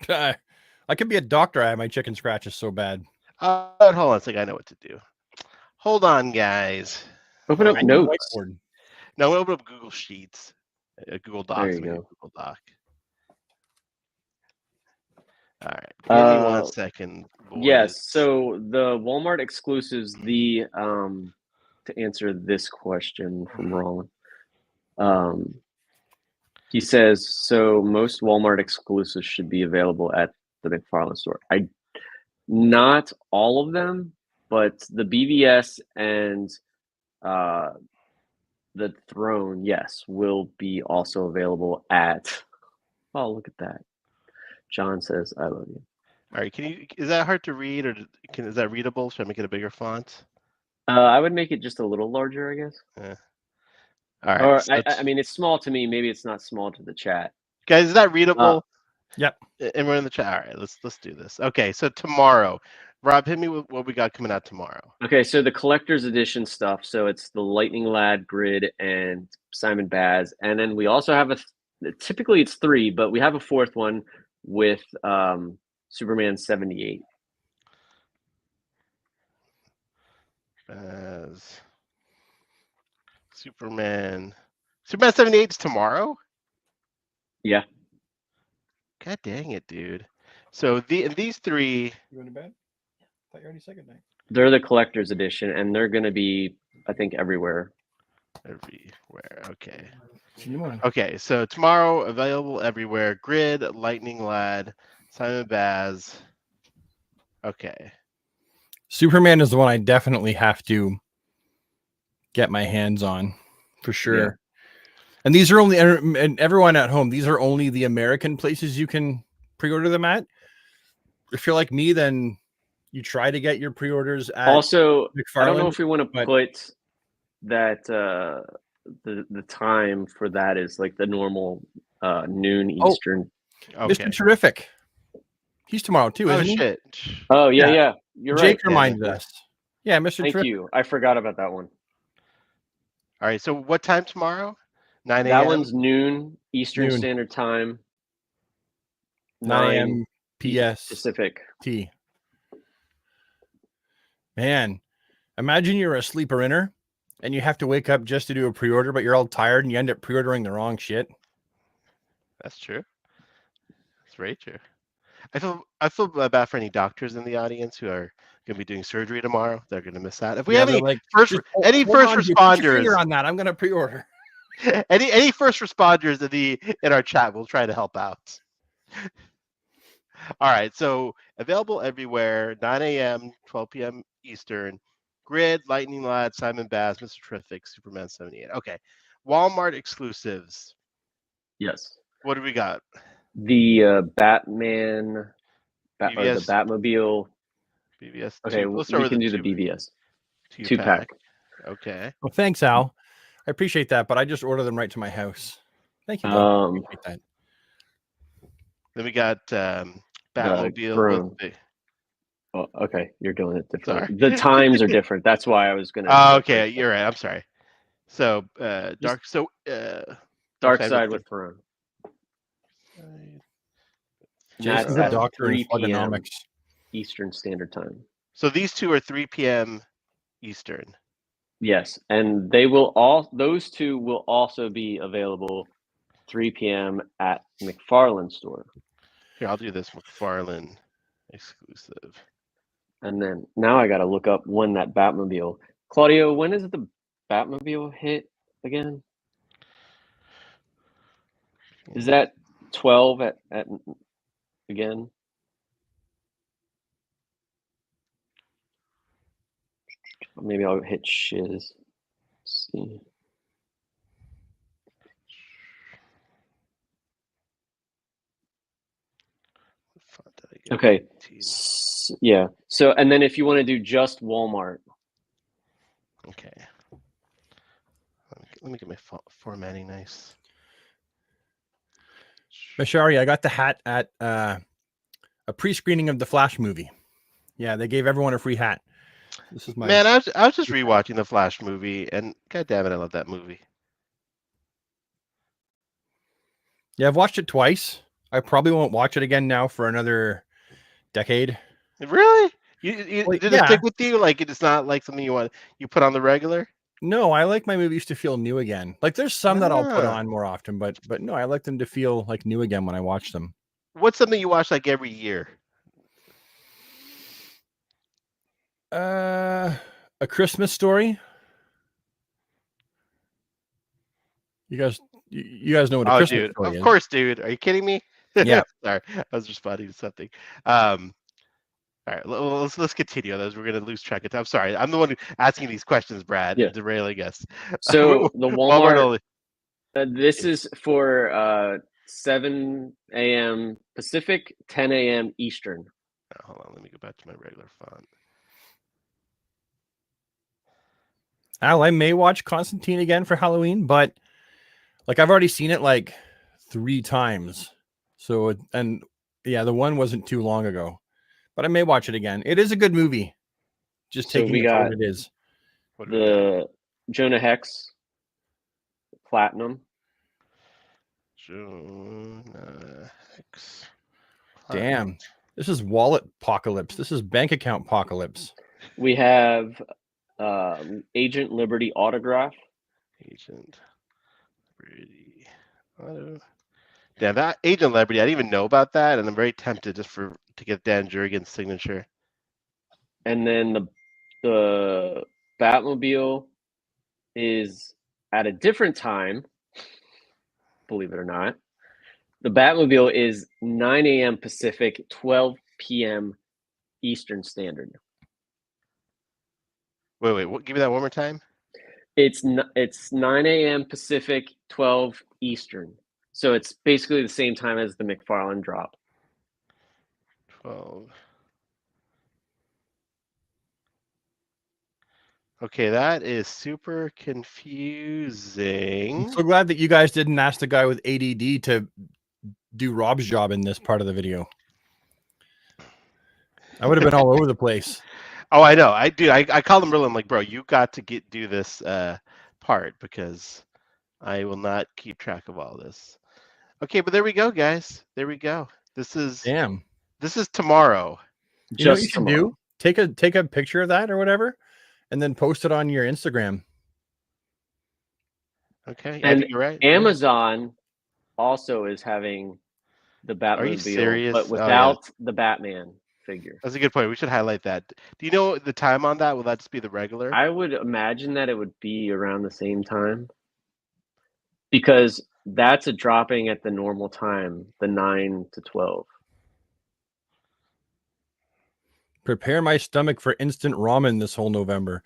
I could be a doctor. I have my chicken scratches so bad. Hold on a second. I know what to do. Hold on, guys. Open up I need a notes. whiteboard. Now I'm gonna open up Google Sheets, Google Docs, you maybe go. Google Doc. All right, give me 1 second. Yes. boys. So the Walmart exclusives, to answer this question from Ron, he says so. Most Walmart exclusives should be available at the McFarlane store. Not all of them, but the BVS and the Throne, yes, will be also available at. Oh, look at that! John says, "I love you." All right, is that hard to read, or is that readable? Should I make it a bigger font? I would make it just a little larger, I guess. Yeah. All right, Or so I mean, it's small to me. Maybe it's not small to the chat. guys, is that readable? Yep. And we're in the chat. All right, let's do this. Okay, so tomorrow, Rob, hit me with what we got coming out tomorrow. Okay, so the collector's edition stuff. So it's the Lightning Lad, Grid, and Simon Baz, and then we also have typically it's 3, but we have a 4th one with Superman 78. As Superman 78 is tomorrow. Yeah. God dang it, dude. So these 3. You going to bed? I thought you already said good night. They're the collector's edition, and they're going to be, I think, everywhere. Everywhere. Okay. See you in the morning. Okay, so tomorrow, available everywhere. Grid, Lightning Lad, Simon Baz. Okay. Superman is the one I definitely have to get my hands on for sure. Yeah. And these are only, and everyone at home, these are only the American places you can pre-order them at. If you're like me, then you try to get your pre-orders at Also, McFarlane, I don't know if we want to but- put that the time for that is like the normal noon Oh. Eastern. Okay. Mr. Terrific. He's tomorrow too, Oh isn't he? shit. Oh yeah, Yeah. yeah. You're Jake right. reminded us. Yeah, Mr. Thank Terrific. you. I forgot about that one. All right. So what time tomorrow? 9 a.m. That one's noon Eastern Noon. Standard Time. 9 a.m. PST. Pacific. Man, imagine you're a sleeper inner and you have to wake up just to do a pre-order, but you're all tired and you end up pre-ordering the wrong shit. That's true. That's very true. I feel bad for any doctors in the audience who are going to be doing surgery tomorrow. They're going to miss that. If we Yeah, have they're any like, first Just any hold first on, dude. Put your finger responders, on that. I'm gonna pre-order. any first responders in our chat, we'll try to help out. All right, so available everywhere, 9 a.m., 12 p.m. Eastern. Grid, Lightning Lad, Simon Baz, Mr. Terrific, Superman 78. Okay, Walmart exclusives. Yes. What do we got? The Batman, or the BVS. Batmobile. BVS. Okay, Let's start we with can the do the BVS. 2-pack. Okay. Well, thanks, Al. I appreciate that, but I just order them right to my house. Thank you. Doug. Appreciate that. Then we got Batmobile. Throne. With the... Oh, okay, you're doing it different. Sorry. The times are different. That's why I was gonna. Oh, okay, you're right. I'm sorry. So dark. So Dark Side Side with with Throne. Jason's That's a at doctor in 3 p.m. thugonomics. Eastern Standard Time. So these two are 3 p.m. Eastern. Yes, and those two will also be available 3 p.m. at McFarlane store. Here, I'll do this McFarlane exclusive. And then now I got to look up when that Batmobile. Claudio, when is the Batmobile hit again? Is that 12 at again? Maybe I'll hit shiz. Let's see. What font did I get? Okay. 18. Yeah. So, and then if you want to do just Walmart, Okay. Let me get my formatting nice. Bashari, I got the hat at a pre-screening of the Flash movie. Yeah, they gave everyone a free hat. This is my Man, I was just rewatching the Flash movie, and god damn it, I love that movie. Yeah, I've watched it twice. I probably won't watch it again now for another decade. Really? You Well, did yeah. it stick with you? Like it's not like something you put on the regular? No, I like my movies to feel new again. Like there's some that I'll put Ah. on more often, but no, I like them to feel like new again when I watch them. What's something you watch like every year? A Christmas Story. You guys know what a Oh, Christmas dude, Story of is. course, dude. Are you kidding me? Yeah. Sorry, I was responding to something. All right, let's continue. Otherwise, we're gonna lose track of time. I'm sorry, I'm the one asking these questions, Brad. Yeah. Derailing us. So the Walmart. only. This is for 7 a.m. Pacific, 10 a.m. Eastern. hold on. Let me go back to my regular font. Al, I may watch Constantine again for Halloween, but like I've already seen it like 3 times. So and yeah, the one wasn't too long ago, but I may watch it again. It is a good movie. Just So taking we it for got what it is. What do we got? the Jonah Hex Platinum. Jonah Hex. Damn. This is wallet apocalypse. This is bank account apocalypse. We have Agent Liberty autograph. Agent Liberty. Auto. Yeah, that Agent Liberty, I didn't even know about that, and I'm very tempted just to get Dan Jurgens' signature. And then the Batmobile is at a different time, believe it or not. The Batmobile is 9 a.m. Pacific, 12 p.m. Eastern Standard. Wait, give me that one more time. It's 9 a.m. Pacific, 12 Eastern. So it's basically the same time as the McFarlane drop. 12. Okay, that is super confusing. I'm so glad that you guys didn't ask the guy with ADD to do Rob's job in this part of the video. I would have been all over the place. Oh, I know. I called him earlier. I'm like, bro, you got to do this part because I will not keep track of all this. Okay, but there we go, guys. There we go. This is tomorrow. You know what you should do? Take a picture of that or whatever, and then post it on your Instagram. Okay, and you're right. Amazon also is having the Batmobile, Are you serious? but without the Batman figure. That's a good point. We should highlight that. Do you know the time on that? Will that just be the regular? I would imagine that it would be around the same time because that's a dropping at the normal time, the 9 to 12. Prepare my stomach for instant ramen this whole November.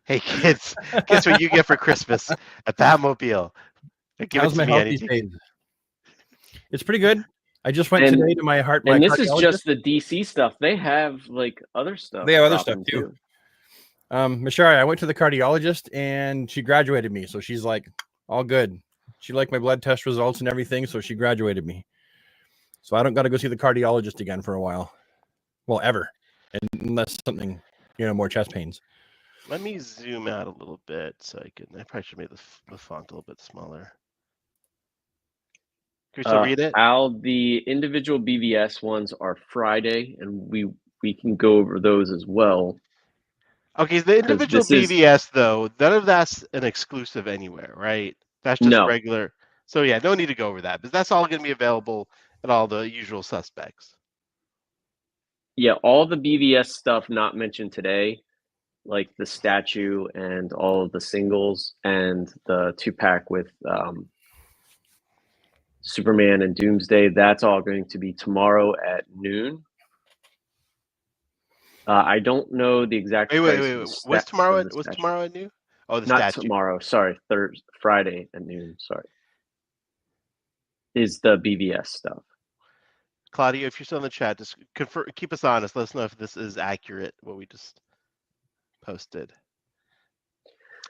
Hey kids, guess what you get for Christmas? A Batmobile. Give How's it to my me healthy anything. phase? It's pretty good. I just went today to my heart. And this is just the DC stuff. They have like other stuff. They have other stuff too. Mashari, I went to the cardiologist and she graduated me. So she's like, all good. She liked my blood test results and everything. So she graduated me. So I don't got to go see the cardiologist again for a while. Well, ever. Unless something, more chest pains. Let me zoom out a little bit so I probably should make the font a little bit smaller. Can we still read it? Al, the individual BVS ones are Friday, and we can go over those as well. Okay, the individual BVS though, none of that's an exclusive anywhere, right? That's just regular. So yeah, no need to go over that, but that's all going to be available at all the usual suspects. Yeah, all the BVS stuff not mentioned today, like the statue and all of the singles and the 2-pack with Superman and Doomsday, that's all going to be tomorrow at noon. I don't know the exact price. Wait. What's tomorrow at noon? Oh, the Not statue. tomorrow. Sorry, Friday at noon. Sorry. Is the BVS stuff. Claudia, if you're still in the chat, just keep us honest. Let us know if this is accurate, what we just posted.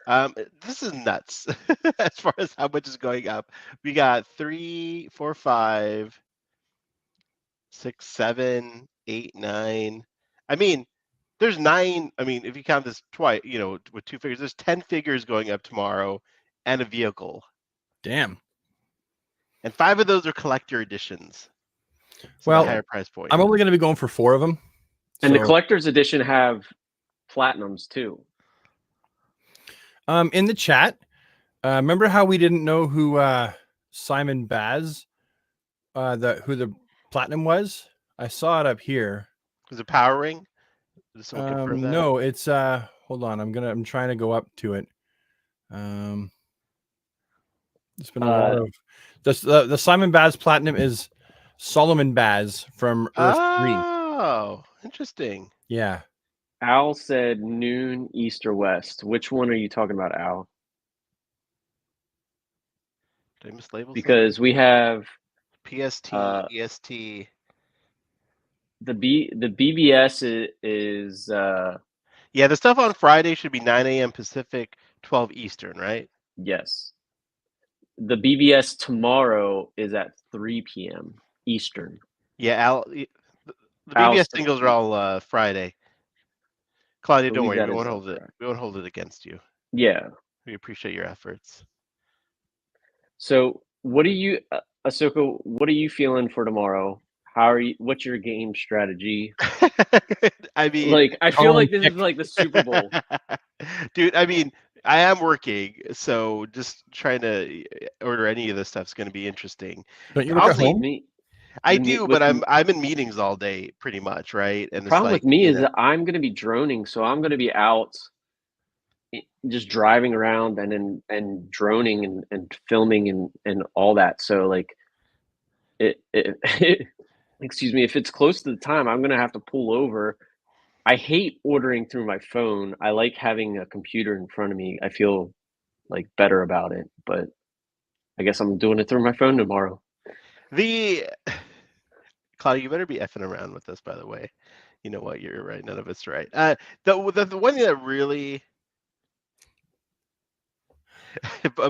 This is nuts as far as how much is going up. We got 3, 4, 5, 6, 7, 8, 9. I mean, there's 9. I mean, if you count this twice, with 2 figures, there's 10 figures going up tomorrow and a vehicle. Damn. And 5 of those are collector editions. So well, higher price point. I'm only going to be going for 4 of them. And the collector's edition have platinums too. In the chat, remember how we didn't know who Simon Baz, who the platinum was? I saw it up here. Was it Power Ring? Did someone confirm that? No, it's hold on. I'm trying to go up to it. It's been a lot of the Simon Baz platinum is Solomon Baz from Earth 3. Oh, interesting. Yeah. Al said noon, east, or west. Which one are you talking about, Al? Did I mislabel because something? We have PST, EST. The BBS is Yeah, the stuff on Friday should be 9 a.m. Pacific, 12 Eastern, right? yes. The BBS tomorrow is at 3 p.m. Eastern. Yeah, the Al's BBS singles are all Friday. Claudia, don't believe worry, that we is won't on hold it. Friday. We won't hold it against you. Yeah. We appreciate your efforts. So, what do you, Ahsoka? What are you feeling for tomorrow? How are you? What's your game strategy? I mean, Like, I feel Colin like this Pick. is like the Super Bowl. dude, I mean, I am working, so just trying to order any of this stuff is going to be interesting. Don't you work at Honestly, home? Me, I with me, do, with but I'm in meetings all day, pretty much, right? And it's problem like, with me is that I'm going to be droning, so I'm going to be out just driving around and droning and filming and all that. So like it excuse me, if it's close to the time, I'm going to have to pull over. I hate ordering through my phone. I like having a computer in front of me. I feel like better about it, but I guess I'm doing it through my phone tomorrow. the Claudia, you better be effing around with this, by the way. You know what? You're right. None of it's right. The one thing that really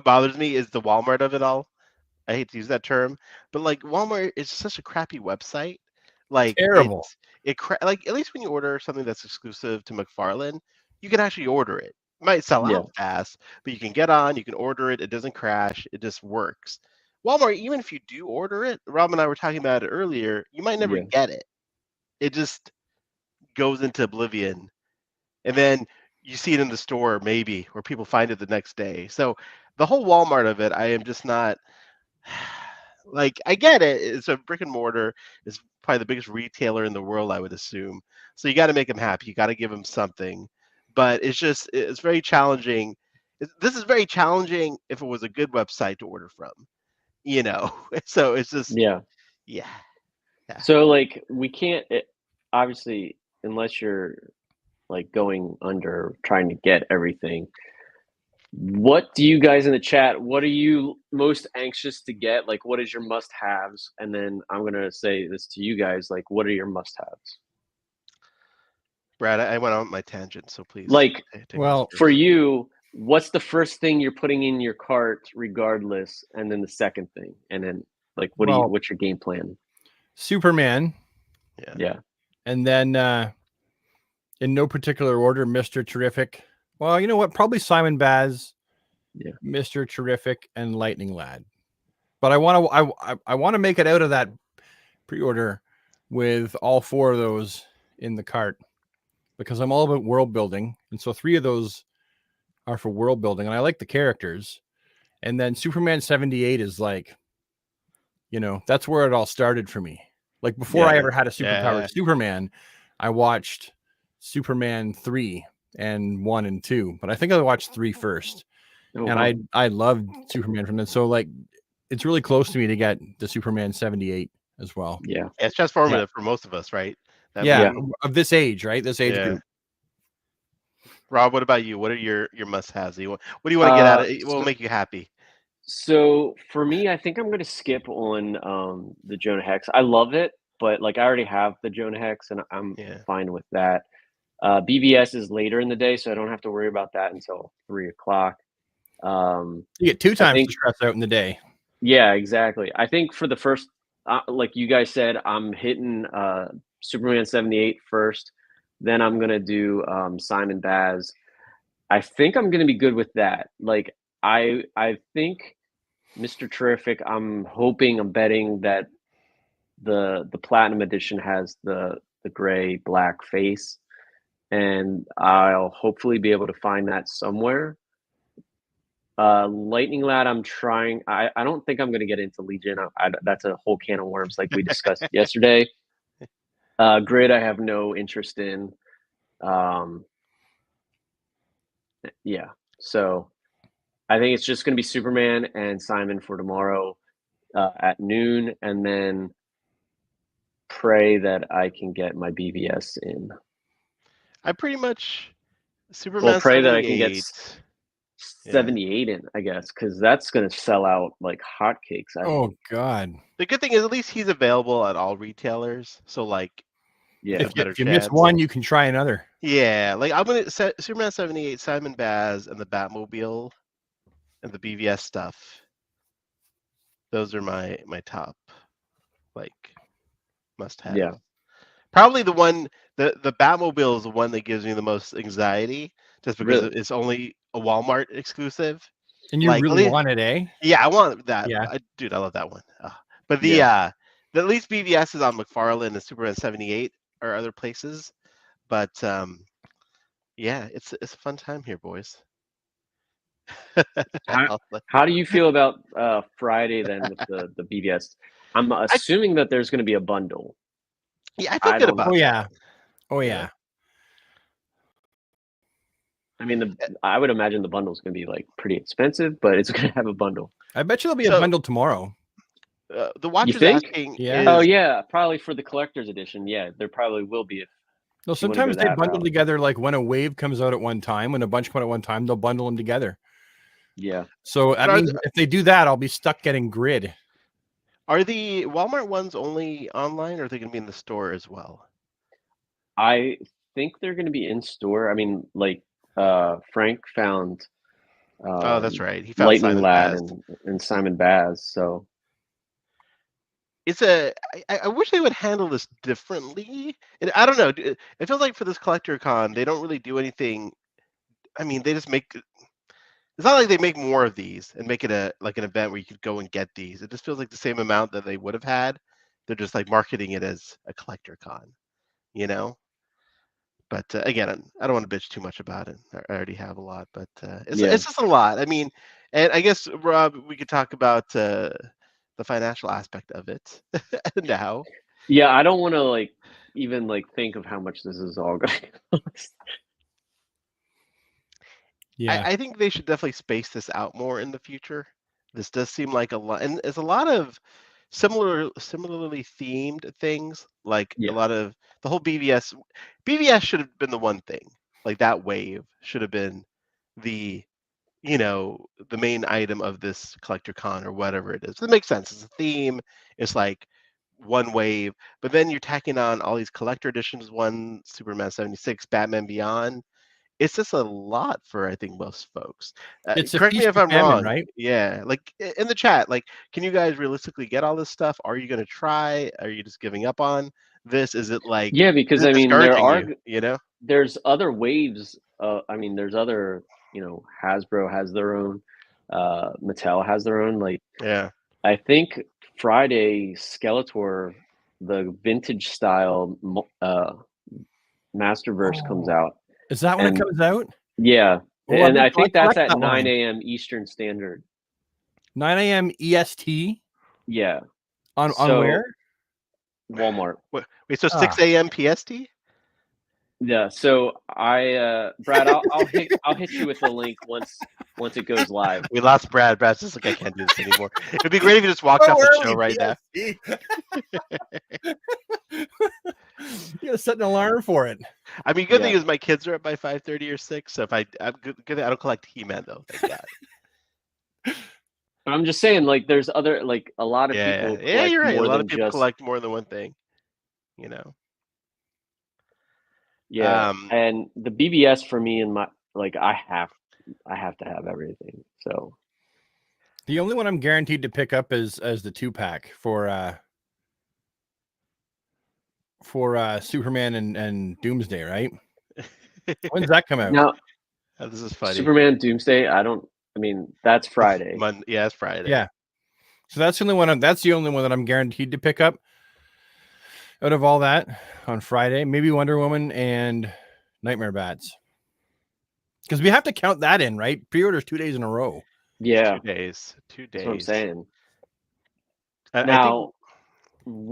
bothers me is the Walmart of it all. I hate to use that term, but like Walmart is such a crappy website. Like Terrible. like at least when you order something that's exclusive to McFarlane, you can actually order it. It might sell Yeah. out fast, but you can get on, you can order it. It doesn't crash. It just works. Walmart, even if you do order it, Rob and I were talking about it earlier, you might never Yeah. get it. It just goes into oblivion, and then you see it in the store maybe, or people find it the next day. So the whole Walmart of it, I am just not. Like, I get it. It's a brick and mortar. It's probably the biggest retailer in the world, I would assume. So you got to make them happy. You got to give them something. But it's very challenging. This is very challenging if it was a good website to order from, you know. So it's just, Yeah. yeah. So like we can't obviously unless you're like going under trying to get everything. What do you guys in the chat, what are you most anxious to get? Like, what is your must-haves? And then I'm going to say this to you guys, like, what are your must-haves? Brad, I went on my tangent, so please Like, take Well, this for first. you, what's the first thing you're putting in your cart regardless? And then the second thing. And then, like, well, what's your game plan? Superman, Yeah. Yeah. and then in no particular order, Mr. Terrific. Well, you know what? Probably Simon Baz, Yeah. Mr. Terrific, and Lightning Lad. But I want to I want to make it out of that pre-order with all four of those in the cart because I'm all about world building, and so 3 of those are for world building, and I like the characters. And then Superman 78 is like, you know, that's where it all started for me. Like before I Yeah. ever had a superpowered Yeah. Superman, I watched Superman 3 and 1 and 2, but I think I watched 3 first. Oh, And wow. I loved Superman from that. So like it's really close to me to get the Superman 78 as well. Yeah. It's transformative for most of us, right? That Yeah, movie. of this age, right? This age Yeah. group. Rob, what about you? What are your must-haves? What do you want to get out of it? What will So, make you happy? so for me, I think I'm going to skip on the Jonah Hex. I love it, but like I already have the Jonah Hex and I'm Yeah. fine with that. BBS is later in the day, so I don't have to worry about that until 3 o'clock. You get 2 I times think, to stress out in the day. yeah, exactly. I think for the first, like you guys said, I'm hitting Superman 78 first. Then I'm going to do Simon Baz. I think I'm going to be good with that. Like, I think Mr. Terrific, I'm hoping, I'm betting that the platinum edition has the gray black face, and I'll hopefully be able to find that somewhere. Lightning Lad, I'm trying. I don't think I'm going to get into Legion. That's a whole can of worms, like we discussed yesterday. Grid, I have no interest in. Yeah, so I think it's just going to be Superman and Simon for tomorrow at noon, and then pray that I can get my BBS in. I pretty much Well, Superman pray that I can get 78. 78 in, I guess, because that's going to sell out like hotcakes. I Oh think. God. The good thing is at least he's available at all retailers. So like Yeah. If better you miss chance. one, you can try another. Yeah, like I'm gonna set Superman 78, Simon Baz, and the Batmobile, and the BVS stuff. Those are my top like must have. Yeah. Probably the Batmobile is the one that gives me the most anxiety, just because Really? it's only a Walmart exclusive. And you Like, at really least, want it, eh? yeah, I want that. Yeah. Dude, I love that one. But Yeah. at least BVS is on McFarlane and Superman 78 or other places. But yeah, it's a fun time here, boys. How, how do you feel about Friday then with the BBS? I'm assuming that there's going to be a bundle. Yeah, I feel I good don't know. about Oh that. yeah. Oh Yeah. yeah. I mean, I would imagine the bundle's going to be like pretty expensive, but it's going to have a bundle. I bet you there'll be a So- bundle tomorrow. The watcher's think? asking Yeah. is, Oh yeah, probably for the collector's edition. Yeah, there probably will be. No, you wanna sometimes go they that bundle route. together, like when a wave comes out at one time, when a bunch come out at one time, they'll bundle them together. Yeah. So I But are mean, if they do that, I'll be stuck getting grid. are the Walmart ones only online, or are they going to be in the store as well? I think they're going to be in store. I mean, like Frank found Oh, that's right. He found Lightning Simon Lad Baz. and Simon Baz. So I wish they would handle this differently. And I don't know. It feels like for this collector con, they don't really do anything. I mean, they just make. It's not like they make more of these and make it like an event where you could go and get these. It just feels like the same amount that they would have had. They're just like marketing it as a collector con, you know. But again, I don't want to bitch too much about it. I already have a lot, but it's Yeah. just a lot. I mean, and I guess Rob, we could talk about the financial aspect of it now. yeah, I don't want to like even like think of how much this is all going to cost. Yeah. I think they should definitely space this out more in the future. This does seem like a lot, and it's a lot of similarly themed things. Like Yeah. a lot of the whole BVS. BVS should have been the one thing. Like that wave should have been the the main item of this collector con or whatever it is. It makes sense. It's a theme. It's like one wave, but then you're tacking on all these collector editions. One Superman 76, Batman Beyond. It's just a lot for I think most folks. It's a Correct me feast if or I'm famine, wrong. right? Yeah, like in the chat, like, can you guys realistically get all this stuff? Are you going to try? Are you just giving up on this? Is it like Yeah, because is it I mean there discouraging are you? You know? there's other waves. I mean there's other Hasbro has their own, Mattel has their own. Like Yeah. I think Friday Skeletor, the vintage style Masterverse comes Oh. out. Is that when And- it comes out? Yeah, Oh, and I I think that's collect at that line. 9 a.m. Eastern Standard. 9 a.m. EST Yeah, on So- where? Walmart. Wait, so 6 Ah. a.m. PST? Yeah, so Brad, I'll hit you with the link once it goes live. We lost Brad. Brad's just like, I can't do this anymore. It'd be great if you just walked off the show right now. You gotta set an alarm for it. I mean, good thing Yeah. is my kids are up by 5:30 or 6. So if I'm good, I don't collect He-Man though. Thank God. But I'm just saying, like, there's other, like, a lot of Yeah, people. yeah, you're right. A more lot than of people just- collect more than one thing. You know. Yeah, Um, and the BBS for me and my I have to have everything. So The only one I'm guaranteed to pick up is as the 2-pack for Superman and Doomsday, right? When's that come out? now Oh, this is funny. Superman Doomsday. I mean, that's Friday. Yeah, it's Friday. Yeah. So that's the only one. That's the only one that I'm guaranteed to pick up out of all that on Friday. Maybe Wonder Woman and Nightmare Bats, because we have to count that in, right? Pre-orders 2 days in a row. Yeah, 2 days. 2 days. that's what I'm saying. I Now,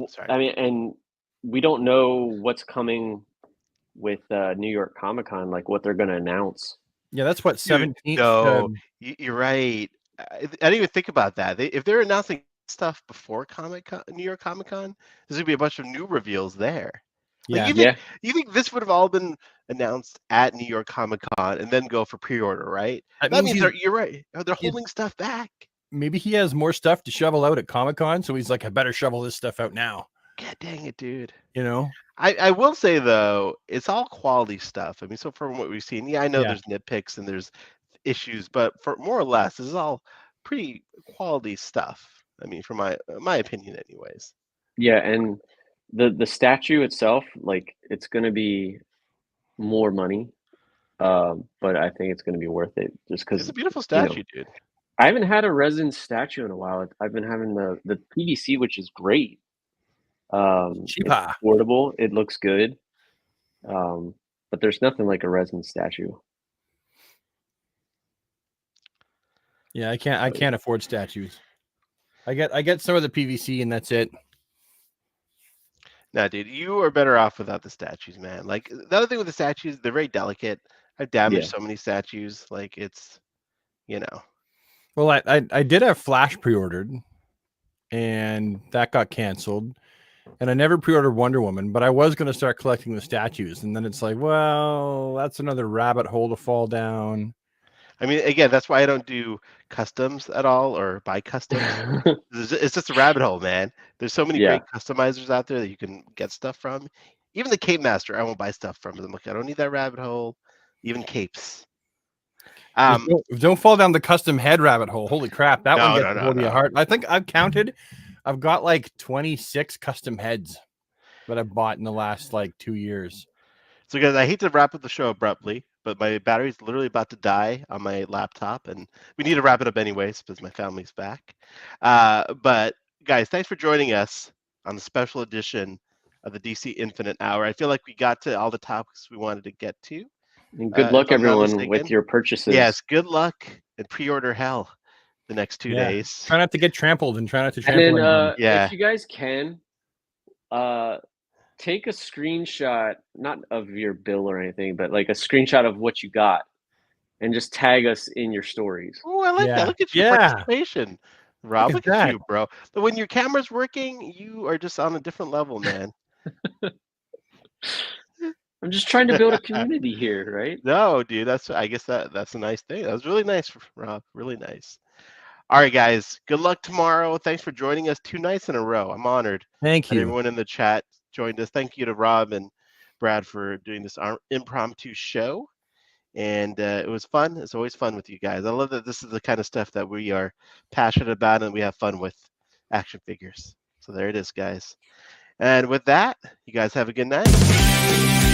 Sorry. I mean, and we don't know what's coming with New York Comic Con, like what they're going to announce. Yeah, that's what 17th. no. You're right. I didn't even think about that. If they're announcing stuff before New York Comic Con, there's gonna be a bunch of new reveals there. yeah, Like, you think this would have all been announced at New York Comic Con and then go for pre-order, right? that That means means you're right. They're he's- holding stuff back. maybe he has more stuff to shovel out at Comic Con, so he's like, I better shovel this stuff out now. God dang it, dude. You know, I will say though, it's all quality stuff. I mean, so from what we've seen, yeah, I know Yeah. there's nitpicks and there's issues, but for more or less, this is all pretty quality stuff. I mean, from my opinion, anyways. Yeah, and the statue itself, like it's gonna be more money, but I think it's gonna be worth it just It's because a beautiful you know statue, dude. I haven't had a resin statue in a while. I've been having the PVC, which is great. It's Cheaper. affordable. It looks good. But there's nothing like a resin statue. Yeah, I can't afford statues. I get some of the PVC and that's it. No, dude, you are better off without the statues, man. Like the other thing with the statues, they're very delicate. I've damaged Yeah. so many statues. Like it's, you know. Well, I did have Flash pre-ordered, and that got canceled. And I never pre-ordered Wonder Woman, but I was going to start collecting the statues, and then it's like, well, that's another rabbit hole to fall down. I mean, again, that's why I don't do customs at all or buy customs. It's just a rabbit hole, man. There's so many Yeah. great customizers out there that you can get stuff from. Even the Cape Master, I won't buy stuff from. I'm like, I don't need that rabbit hole. Even capes. Just don't fall down the custom head rabbit hole. Holy crap, that one No, gets no, a hold of no. your heart. I think I've counted. I've got like 26 custom heads that I bought in the last like 2 years. So, guys, I hate to wrap up the show abruptly, but my battery's literally about to die on my laptop, and we need to wrap it up anyways because my family's back. But guys, thanks for joining us on the special edition of the DC Infinite Hour. I feel like we got to all the topics we wanted to get to. And good If luck, I'm not everyone, mistaken. with your purchases. Yes, good luck and pre-order hell the next 2 Yeah. days. Try not to get trampled and try not to And trample then, anyone. Yeah. if you guys can, take a screenshot, not of your bill or anything, but like a screenshot of what you got, and just tag us in your stories. Oh, I like Yeah. that. Look at your Yeah. participation, Rob. Look Look at at that. you, bro. But when your camera's working, you are just on a different level, man. I'm just trying to build a community here, right? No, dude, I guess that's a nice thing. That was really nice, Rob. Really nice. All right, guys. Good luck tomorrow. Thanks for joining us 2 nights in a row. I'm honored Thank that you. everyone in the chat joined us. Thank you to Rob and Brad for doing this impromptu show. And it was fun. It's always fun with you guys. I love that this is the kind of stuff that we are passionate about and we have fun with action figures. So there it is, guys. And with that, you guys have a good night.